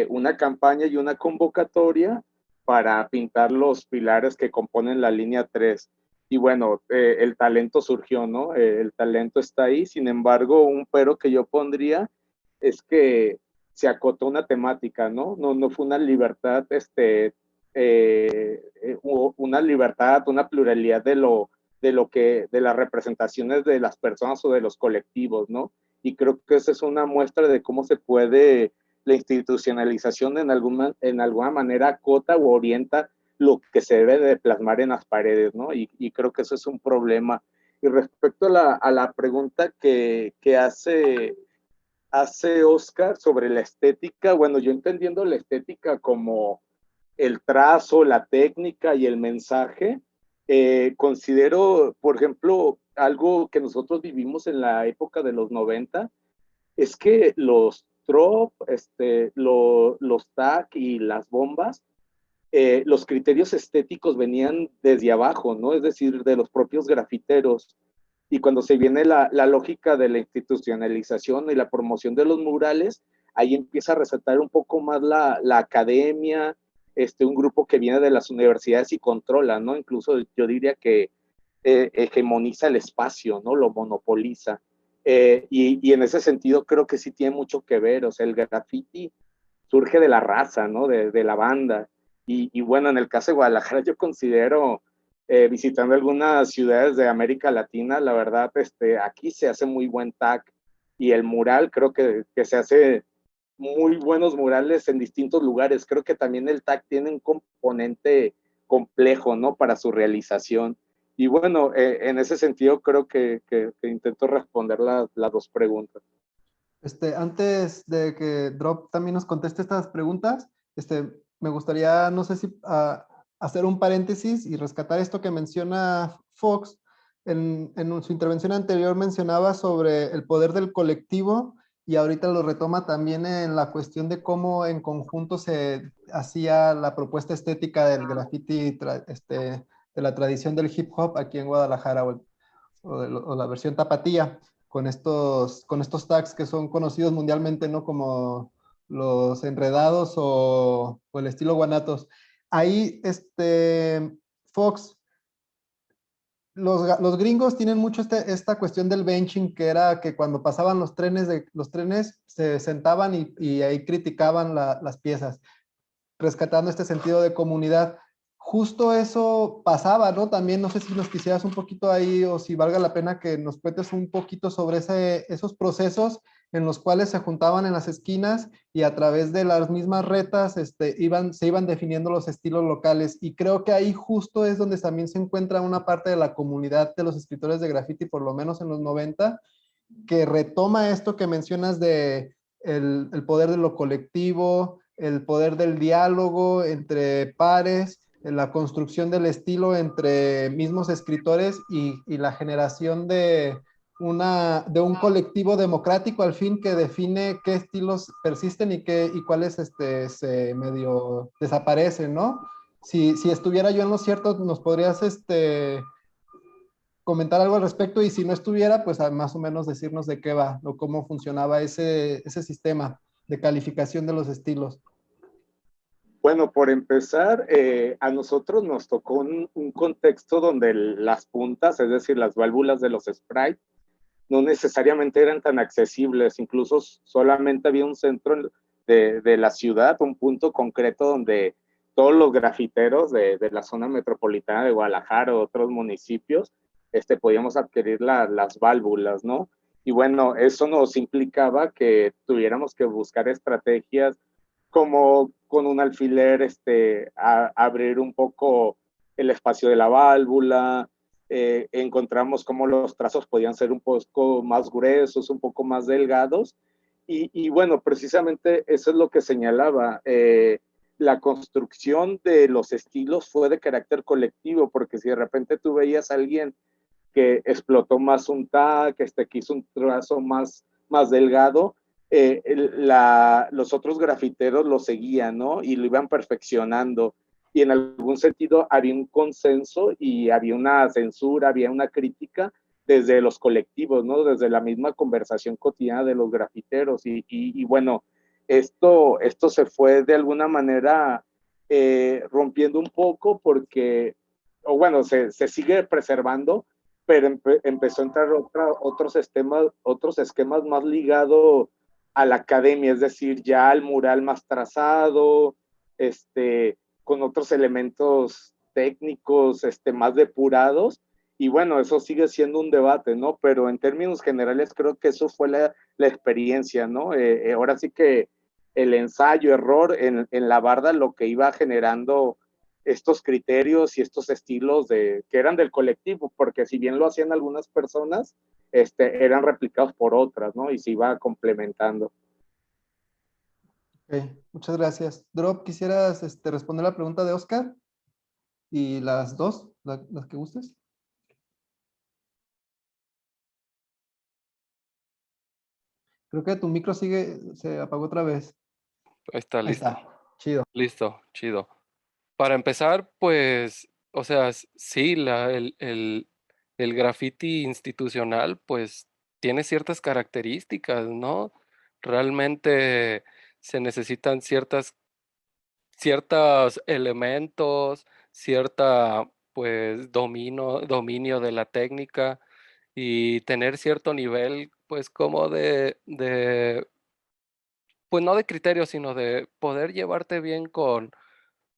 una campaña y una convocatoria para pintar los pilares que componen la línea 3. Y bueno, el talento surgió, ¿no? El talento está ahí, sin embargo, un pero que yo pondría es que se acotó una temática, ¿no? No fue una libertad, una libertad, una pluralidad de las representaciones de las personas o de los colectivos, ¿no? Y creo que esa es una muestra de cómo se puede, la institucionalización en alguna manera acota o orienta lo que se debe de plasmar en las paredes, ¿no? Y creo que eso es un problema. Y respecto a la pregunta que hace Oscar sobre la estética, bueno, yo entendiendo la estética como el trazo, la técnica y el mensaje, considero, por ejemplo, algo que nosotros vivimos en la época de los 90, es que los trop, los tac y las bombas, los criterios estéticos venían desde abajo, ¿no? Es decir, de los propios grafiteros. Y cuando se viene la lógica de la institucionalización y la promoción de los murales, ahí empieza a resaltar un poco más la academia, un grupo que viene de las universidades y controla, ¿no? Incluso yo diría que hegemoniza el espacio, ¿no? Lo monopoliza. Y en ese sentido creo que sí tiene mucho que ver, o sea, el graffiti surge de la raza, ¿no? De la banda. Y bueno, en el caso de Guadalajara yo considero, visitando algunas ciudades de América Latina, la verdad, aquí se hace muy buen tag y el mural creo que se hace muy buenos murales en distintos lugares. Creo que también el tag tiene un componente complejo, ¿no? Para su realización. Y bueno, en ese sentido creo que intento responder las dos preguntas. Antes de que Drop también nos conteste estas preguntas, me gustaría, no sé si hacer un paréntesis y rescatar esto que menciona Fox. En su intervención anterior mencionaba sobre el poder del colectivo y ahorita lo retoma también en la cuestión de cómo en conjunto se hacía la propuesta estética del graffiti, de la tradición del hip hop aquí en Guadalajara o la versión tapatía con estos tags que son conocidos mundialmente, ¿no? Como los enredados o el estilo guanatos. Ahí, Fox, los gringos tienen mucho esta cuestión del benching, que era que cuando pasaban los trenes se sentaban y ahí criticaban las piezas, rescatando este sentido de comunidad. Justo eso pasaba, ¿no? También no sé si nos quisieras un poquito ahí o si valga la pena que nos cuentes un poquito sobre esos procesos en los cuales se juntaban en las esquinas y a través de las mismas retas se iban definiendo los estilos locales. Y creo que ahí justo es donde también se encuentra una parte de la comunidad de los escritores de graffiti, por lo menos en los 90, que retoma esto que mencionas de el poder de lo colectivo, el poder del diálogo entre pares, la construcción del estilo entre mismos escritores y la generación de un colectivo democrático al fin que define qué estilos persisten y cuáles se medio desaparecen, ¿no? si estuviera yo en lo cierto, ¿nos podrías comentar algo al respecto? Y si no estuviera, pues más o menos decirnos de qué va o cómo funcionaba ese sistema de calificación de los estilos. Bueno, por empezar, a nosotros nos tocó un contexto donde las puntas, es decir, las válvulas de los sprites, no necesariamente eran tan accesibles, incluso solamente había un centro de la ciudad, un punto concreto donde todos los grafiteros de la zona metropolitana de Guadalajara o otros municipios podíamos adquirir las válvulas, ¿no? Y bueno, eso nos implicaba que tuviéramos que buscar estrategias como con un alfiler abrir un poco el espacio de la válvula. Encontramos cómo los trazos podían ser un poco más gruesos, un poco más delgados, y bueno, precisamente eso es lo que señalaba. La construcción de los estilos fue de carácter colectivo, porque si de repente tú veías a alguien que explotó más un tag, que hizo un trazo más delgado, los otros grafiteros lo seguían, ¿no? Y lo iban perfeccionando. Y en algún sentido había un consenso y había una censura, había una crítica desde los colectivos, ¿no? Desde la misma conversación cotidiana de los grafiteros. Y bueno, esto se fue de alguna manera rompiendo un poco porque, o bueno, se sigue preservando, pero empezó a entrar otros esquemas más ligados a la academia, es decir, ya al mural más trazado, con otros elementos técnicos más depurados. Y bueno, eso sigue siendo un debate, ¿no? Pero en términos generales creo que eso fue la experiencia, ¿no? Ahora sí que el ensayo, error en la barda, lo que iba generando estos criterios y estos estilos que eran del colectivo, porque si bien lo hacían algunas personas, eran replicados por otras, ¿no? Y se iba complementando. Ok, muchas gracias. Drop, ¿quisieras responder la pregunta de Oscar? Y las dos, las que gustes. Creo que tu micro se apagó otra vez. Ahí está, Ahí listo. está, chido. Listo, chido. Para empezar, pues, o sea, sí, el graffiti institucional, pues, tiene ciertas características, ¿no? Realmente se necesitan ciertos elementos, cierta, pues, dominio de la técnica y tener cierto nivel, pues, como pues, no de criterio, sino de poder llevarte bien con,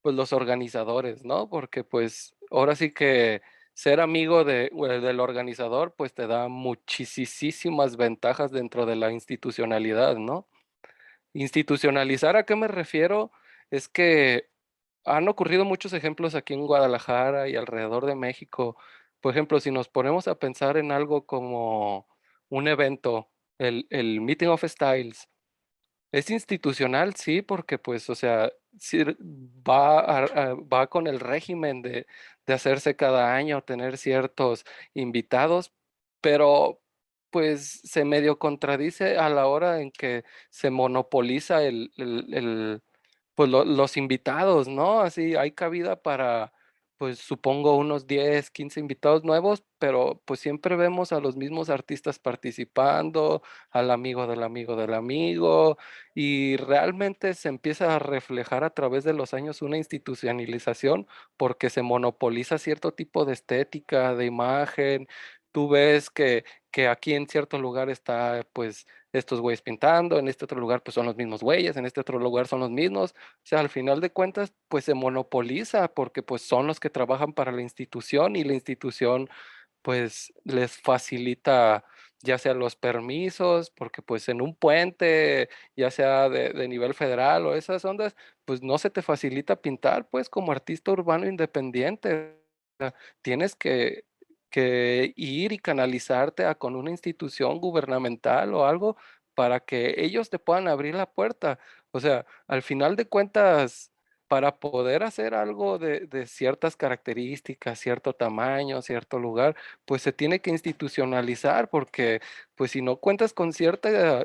pues, los organizadores, ¿no? Porque, pues, ahora sí que ser amigo del organizador, pues, te da muchisísimas ventajas dentro de la institucionalidad, ¿no? Institucionalizar, ¿a qué me refiero? Es que han ocurrido muchos ejemplos aquí en Guadalajara y alrededor de México. Por ejemplo, si nos ponemos a pensar en algo como un evento, el Meeting of Styles, es institucional, sí, porque pues, o sea, sí va con el régimen de hacerse cada año, tener ciertos invitados, pero pues se medio contradice a la hora en que se monopoliza pues los invitados, ¿no? Así hay cabida para, pues supongo unos 10, 15 invitados nuevos, pero pues siempre vemos a los mismos artistas participando, al amigo del amigo del amigo, y realmente se empieza a reflejar a través de los años una institucionalización porque se monopoliza cierto tipo de estética, de imagen. Tú ves que aquí en cierto lugar está pues estos güeyes pintando, en este otro lugar pues son los mismos güeyes, en este otro lugar son los mismos. O sea, al final de cuentas pues se monopoliza porque pues son los que trabajan para la institución y la institución pues les facilita ya sea los permisos, porque pues en un puente, ya sea de nivel federal o esas ondas, pues no se te facilita pintar pues como artista urbano independiente. O sea, tienes que ir y canalizarte con una institución gubernamental o algo para que ellos te puedan abrir la puerta. O sea, al final de cuentas, para poder hacer algo de ciertas características, cierto tamaño, cierto lugar, pues se tiene que institucionalizar porque pues si no cuentas con cierta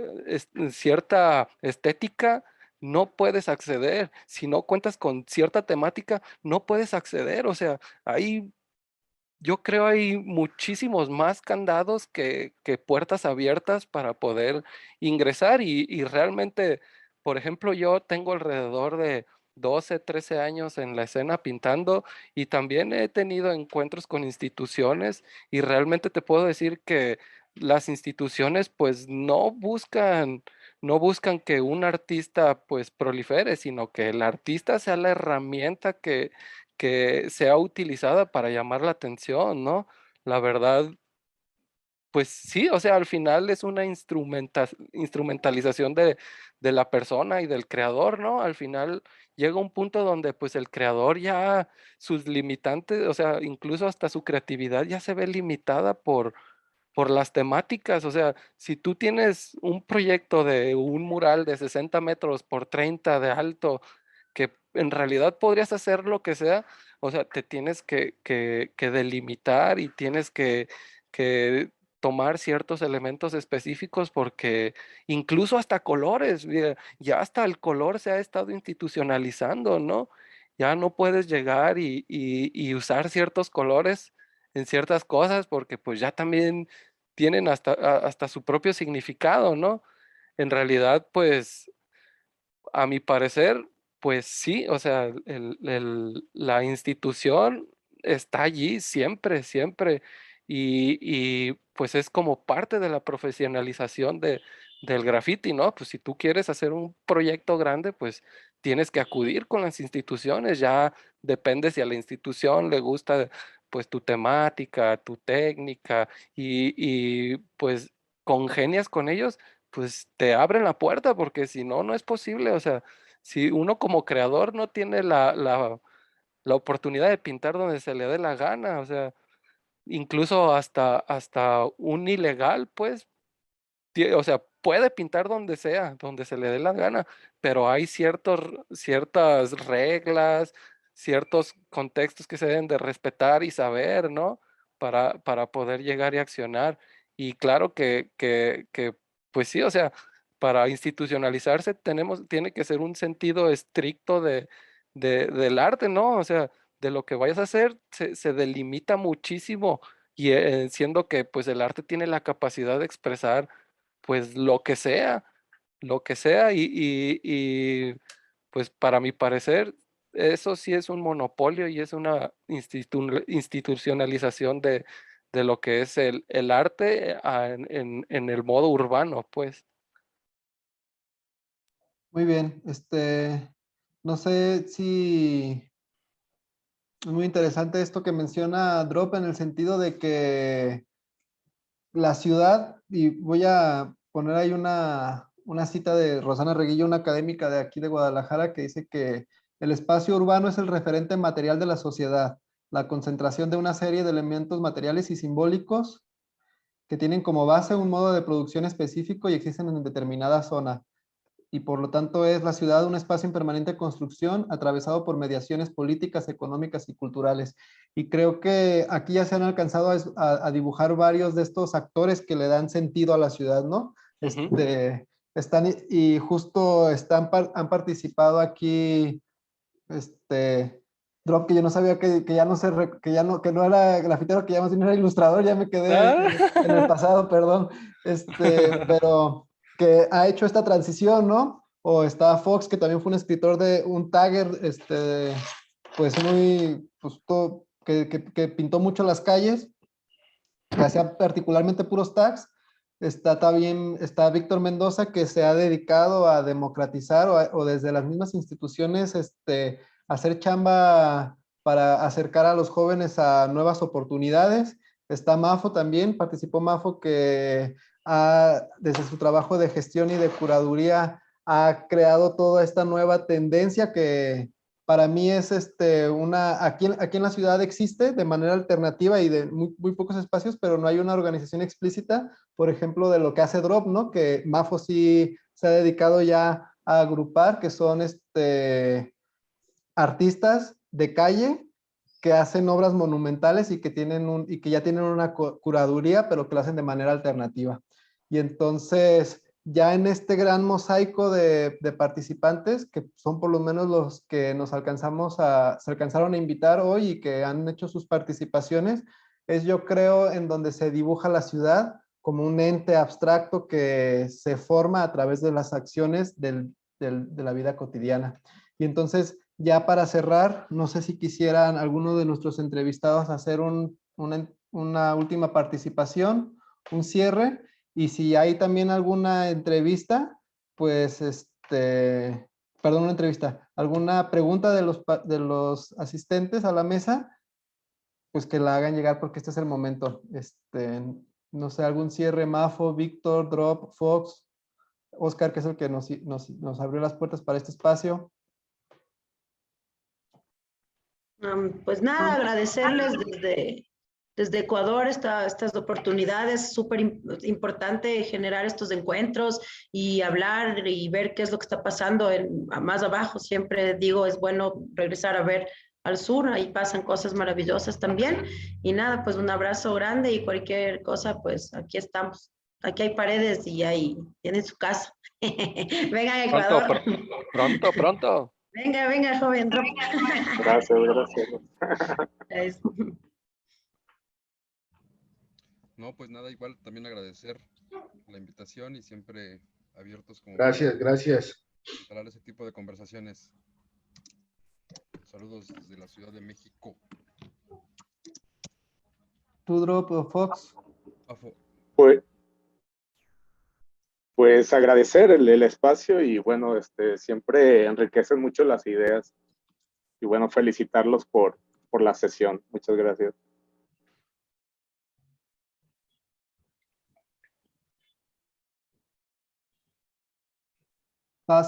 estética, no puedes acceder. Si no cuentas con cierta temática, no puedes acceder. O sea, yo creo hay muchísimos más candados que puertas abiertas para poder ingresar y realmente, por ejemplo, yo tengo alrededor de 12, 13 años en la escena pintando y también he tenido encuentros con instituciones y realmente te puedo decir que las instituciones pues no buscan que un artista pues prolifere, sino que el artista sea la herramienta que sea utilizada para llamar la atención, ¿no? La verdad, pues sí, o sea, al final es una instrumentalización de la persona y del creador, ¿no? Al final llega un punto donde pues el creador ya sus limitantes, o sea, incluso hasta su creatividad ya se ve limitada por las temáticas. O sea, si tú tienes un proyecto de un mural de 60 metros por 30 de alto, que en realidad podrías hacer lo que sea, o sea, te tienes que delimitar y tienes que tomar ciertos elementos específicos porque incluso hasta colores, mira, ya hasta el color se ha estado institucionalizando, ¿no? Ya no puedes llegar y usar ciertos colores en ciertas cosas porque pues ya también tienen hasta su propio significado, ¿no? En realidad, pues a mi parecer, pues sí, o sea, la institución está allí siempre, siempre, pues es como parte de la profesionalización del graffiti, ¿no? Pues si tú quieres hacer un proyecto grande, pues tienes que acudir con las instituciones, ya depende si a la institución le gusta pues tu temática, tu técnica pues congenias con ellos pues te abren la puerta, porque si no, no es posible. O sea, si uno como creador no tiene la oportunidad de pintar donde se le dé la gana, o sea, incluso hasta un ilegal, pues, o sea, puede pintar donde sea, donde se le dé la gana, pero hay ciertas reglas, ciertos contextos que se deben de respetar y saber, ¿no? Para poder llegar y accionar. Y claro que pues sí, o sea, para institucionalizarse tiene que ser un sentido estricto del arte, ¿no? O sea, de lo que vayas a hacer se delimita muchísimo y siendo que pues el arte tiene la capacidad de expresar pues lo que sea pues para mi parecer eso sí es un monopolio y es una institucionalización de lo que es el arte en el modo urbano, pues. Muy bien, no sé si es muy interesante esto que menciona Drop en el sentido de que la ciudad, y voy a poner ahí una cita de Rosana Reguillo, una académica de aquí de Guadalajara, que dice que el espacio urbano es el referente material de la sociedad, la concentración de una serie de elementos materiales y simbólicos que tienen como base un modo de producción específico y existen en determinada zona y por lo tanto es la ciudad un espacio en permanente construcción atravesado por mediaciones políticas, económicas y culturales. Y creo que aquí ya se han alcanzado a dibujar varios de estos actores que le dan sentido a la ciudad, ¿no? Están y justo han participado aquí, Drop, que yo no sabía que ya no se, que no era grafitero, que ya más bien era ilustrador, ya me quedé en el pasado, perdón, pero que ha hecho esta transición, ¿no? O está Fox, que también fue un escritor de un tagger, pues muy, pues todo, que pintó mucho las calles, que hacía particularmente puros tags. Está Víctor Mendoza, que se ha dedicado a democratizar o desde las mismas instituciones, hacer chamba para acercar a los jóvenes a nuevas oportunidades. Está Mafo también, participó Mafo, que desde su trabajo de gestión y de curaduría ha creado toda esta nueva tendencia que para mí es aquí en la ciudad existe de manera alternativa y de muy pocos espacios, pero no hay una organización explícita, por ejemplo, de lo que hace Drop, ¿no? Que Mafo sí se ha dedicado ya a agrupar, que son artistas de calle que hacen obras monumentales y que ya tienen una curaduría, pero que lo hacen de manera alternativa. Y entonces, ya en este gran mosaico de participantes, que son por lo menos los que se alcanzaron a invitar hoy y que han hecho sus participaciones, es yo creo en donde se dibuja la ciudad como un ente abstracto que se forma a través de las acciones de la vida cotidiana. Y entonces, ya para cerrar, no sé si quisieran alguno de nuestros entrevistados hacer una última participación, un cierre, y si hay también alguna entrevista, pues perdón, una entrevista, alguna pregunta de los asistentes a la mesa, pues que la hagan llegar porque este es el momento. No sé, algún cierre, Mafo, Víctor, Drop, Fox, Oscar, que es el que nos abrió las puertas para este espacio. Pues nada, agradecerles desde Ecuador estas oportunidades. Súper importante generar estos encuentros y hablar y ver qué es lo que está pasando más abajo. Siempre digo, es bueno regresar a ver al sur, ahí pasan cosas maravillosas también. Y nada, pues un abrazo grande y cualquier cosa, pues aquí estamos. Aquí hay paredes y ahí tienen su casa. Vengan a Ecuador. Pronto. Venga, joven. Gracias, gracias. No, pues nada, igual también agradecer la invitación y siempre abiertos como Gracias, gracias. para ese tipo de conversaciones. Saludos desde la Ciudad de México. ¿Tú, Drop o Fox? Pues agradecer el espacio y bueno, siempre enriquecen mucho las ideas y bueno, felicitarlos por la sesión. Muchas gracias.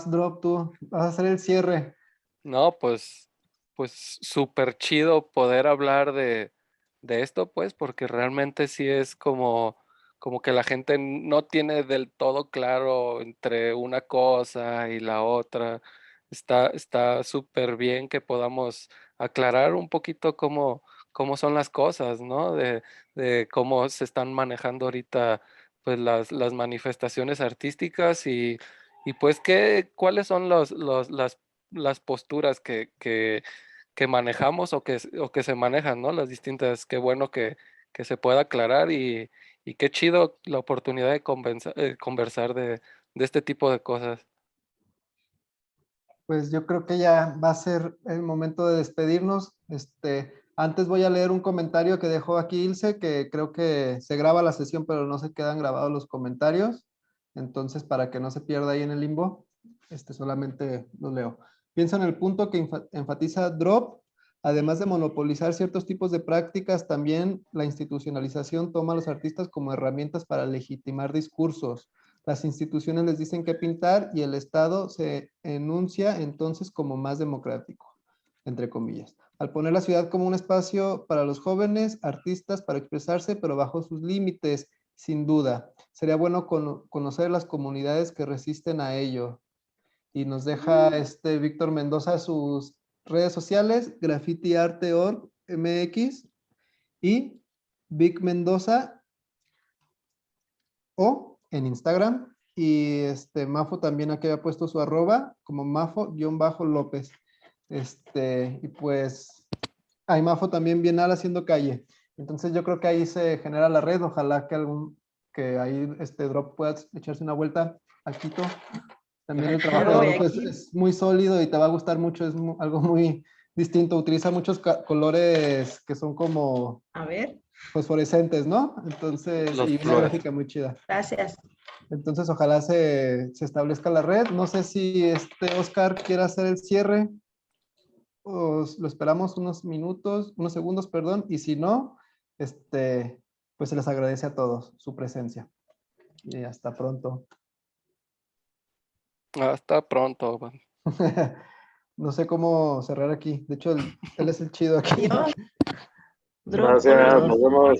Drop, tú vas a hacer el cierre. No, pues súper chido poder hablar de esto, pues, porque realmente sí es como que la gente no tiene del todo claro entre una cosa y la otra. Está súper bien que podamos aclarar un poquito cómo son las cosas, ¿no? De cómo se están manejando ahorita pues las manifestaciones artísticas y pues cuáles son las posturas que manejamos o que se manejan, ¿no? Las distintas, qué bueno que se pueda aclarar y qué chido la oportunidad de conversar de este tipo de cosas. Pues yo creo que ya va a ser el momento de despedirnos. Antes voy a leer un comentario que dejó aquí Ilse, que creo que se graba la sesión, pero no se quedan grabados los comentarios. Entonces, para que no se pierda ahí en el limbo, solamente lo leo. Pienso en el punto que enfatiza Drop. Además de monopolizar ciertos tipos de prácticas, también la institucionalización toma a los artistas como herramientas para legitimar discursos. Las instituciones les dicen qué pintar y el Estado se enuncia entonces como más democrático, entre comillas. Al poner la ciudad como un espacio para los jóvenes, artistas, para expresarse, pero bajo sus límites, sin duda. Sería bueno conocer las comunidades que resisten a ello. Y nos deja Víctor Mendoza sus redes sociales, graffitiarte.org MX y Vic Mendoza o en Instagram. Y Mafo también aquí había puesto su arroba como Mafo-López. Y pues hay Mafo también Bienal haciendo calle. Entonces yo creo que ahí se genera la red. Ojalá que ahí Drop pueda echarse una vuelta a Quito. También el trabajo de Drop es muy sólido y te va a gustar mucho. Es algo muy distinto. Utiliza muchos colores que son como fosforescentes, ¿no? Entonces, y una gráfica muy chida. Gracias. Entonces, ojalá se establezca la red. No sé si Oscar quiere hacer el cierre. O lo esperamos unos segundos, perdón. Y si no, pues se les agradece a todos su presencia. Y hasta pronto. Hasta pronto. No sé cómo cerrar aquí. De hecho, él es el chido aquí. Gracias, nos vemos.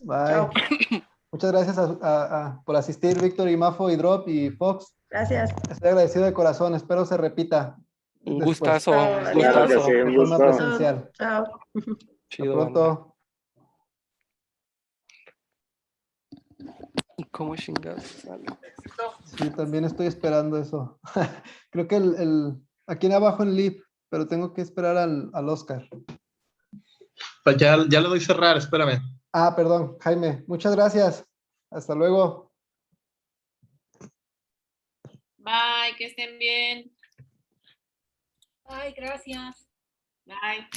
Bye. Chao. Muchas gracias por asistir, Víctor y Mafo y Drop y Fox. Gracias. Estoy agradecido de corazón. Espero se repita. Un después. gustazo. Claro que sí, un De forma gusto. presencial. Chao. Hasta pronto. Banda. ¿Cómo chingados sale? Sí, también estoy esperando eso. Creo que aquí en abajo en Leap, pero tengo que esperar al Oscar. Pues ya le doy cerrar, espérame. Ah, perdón, Jaime. Muchas gracias. Hasta luego. Bye, que estén bien. Ay, gracias. Bye.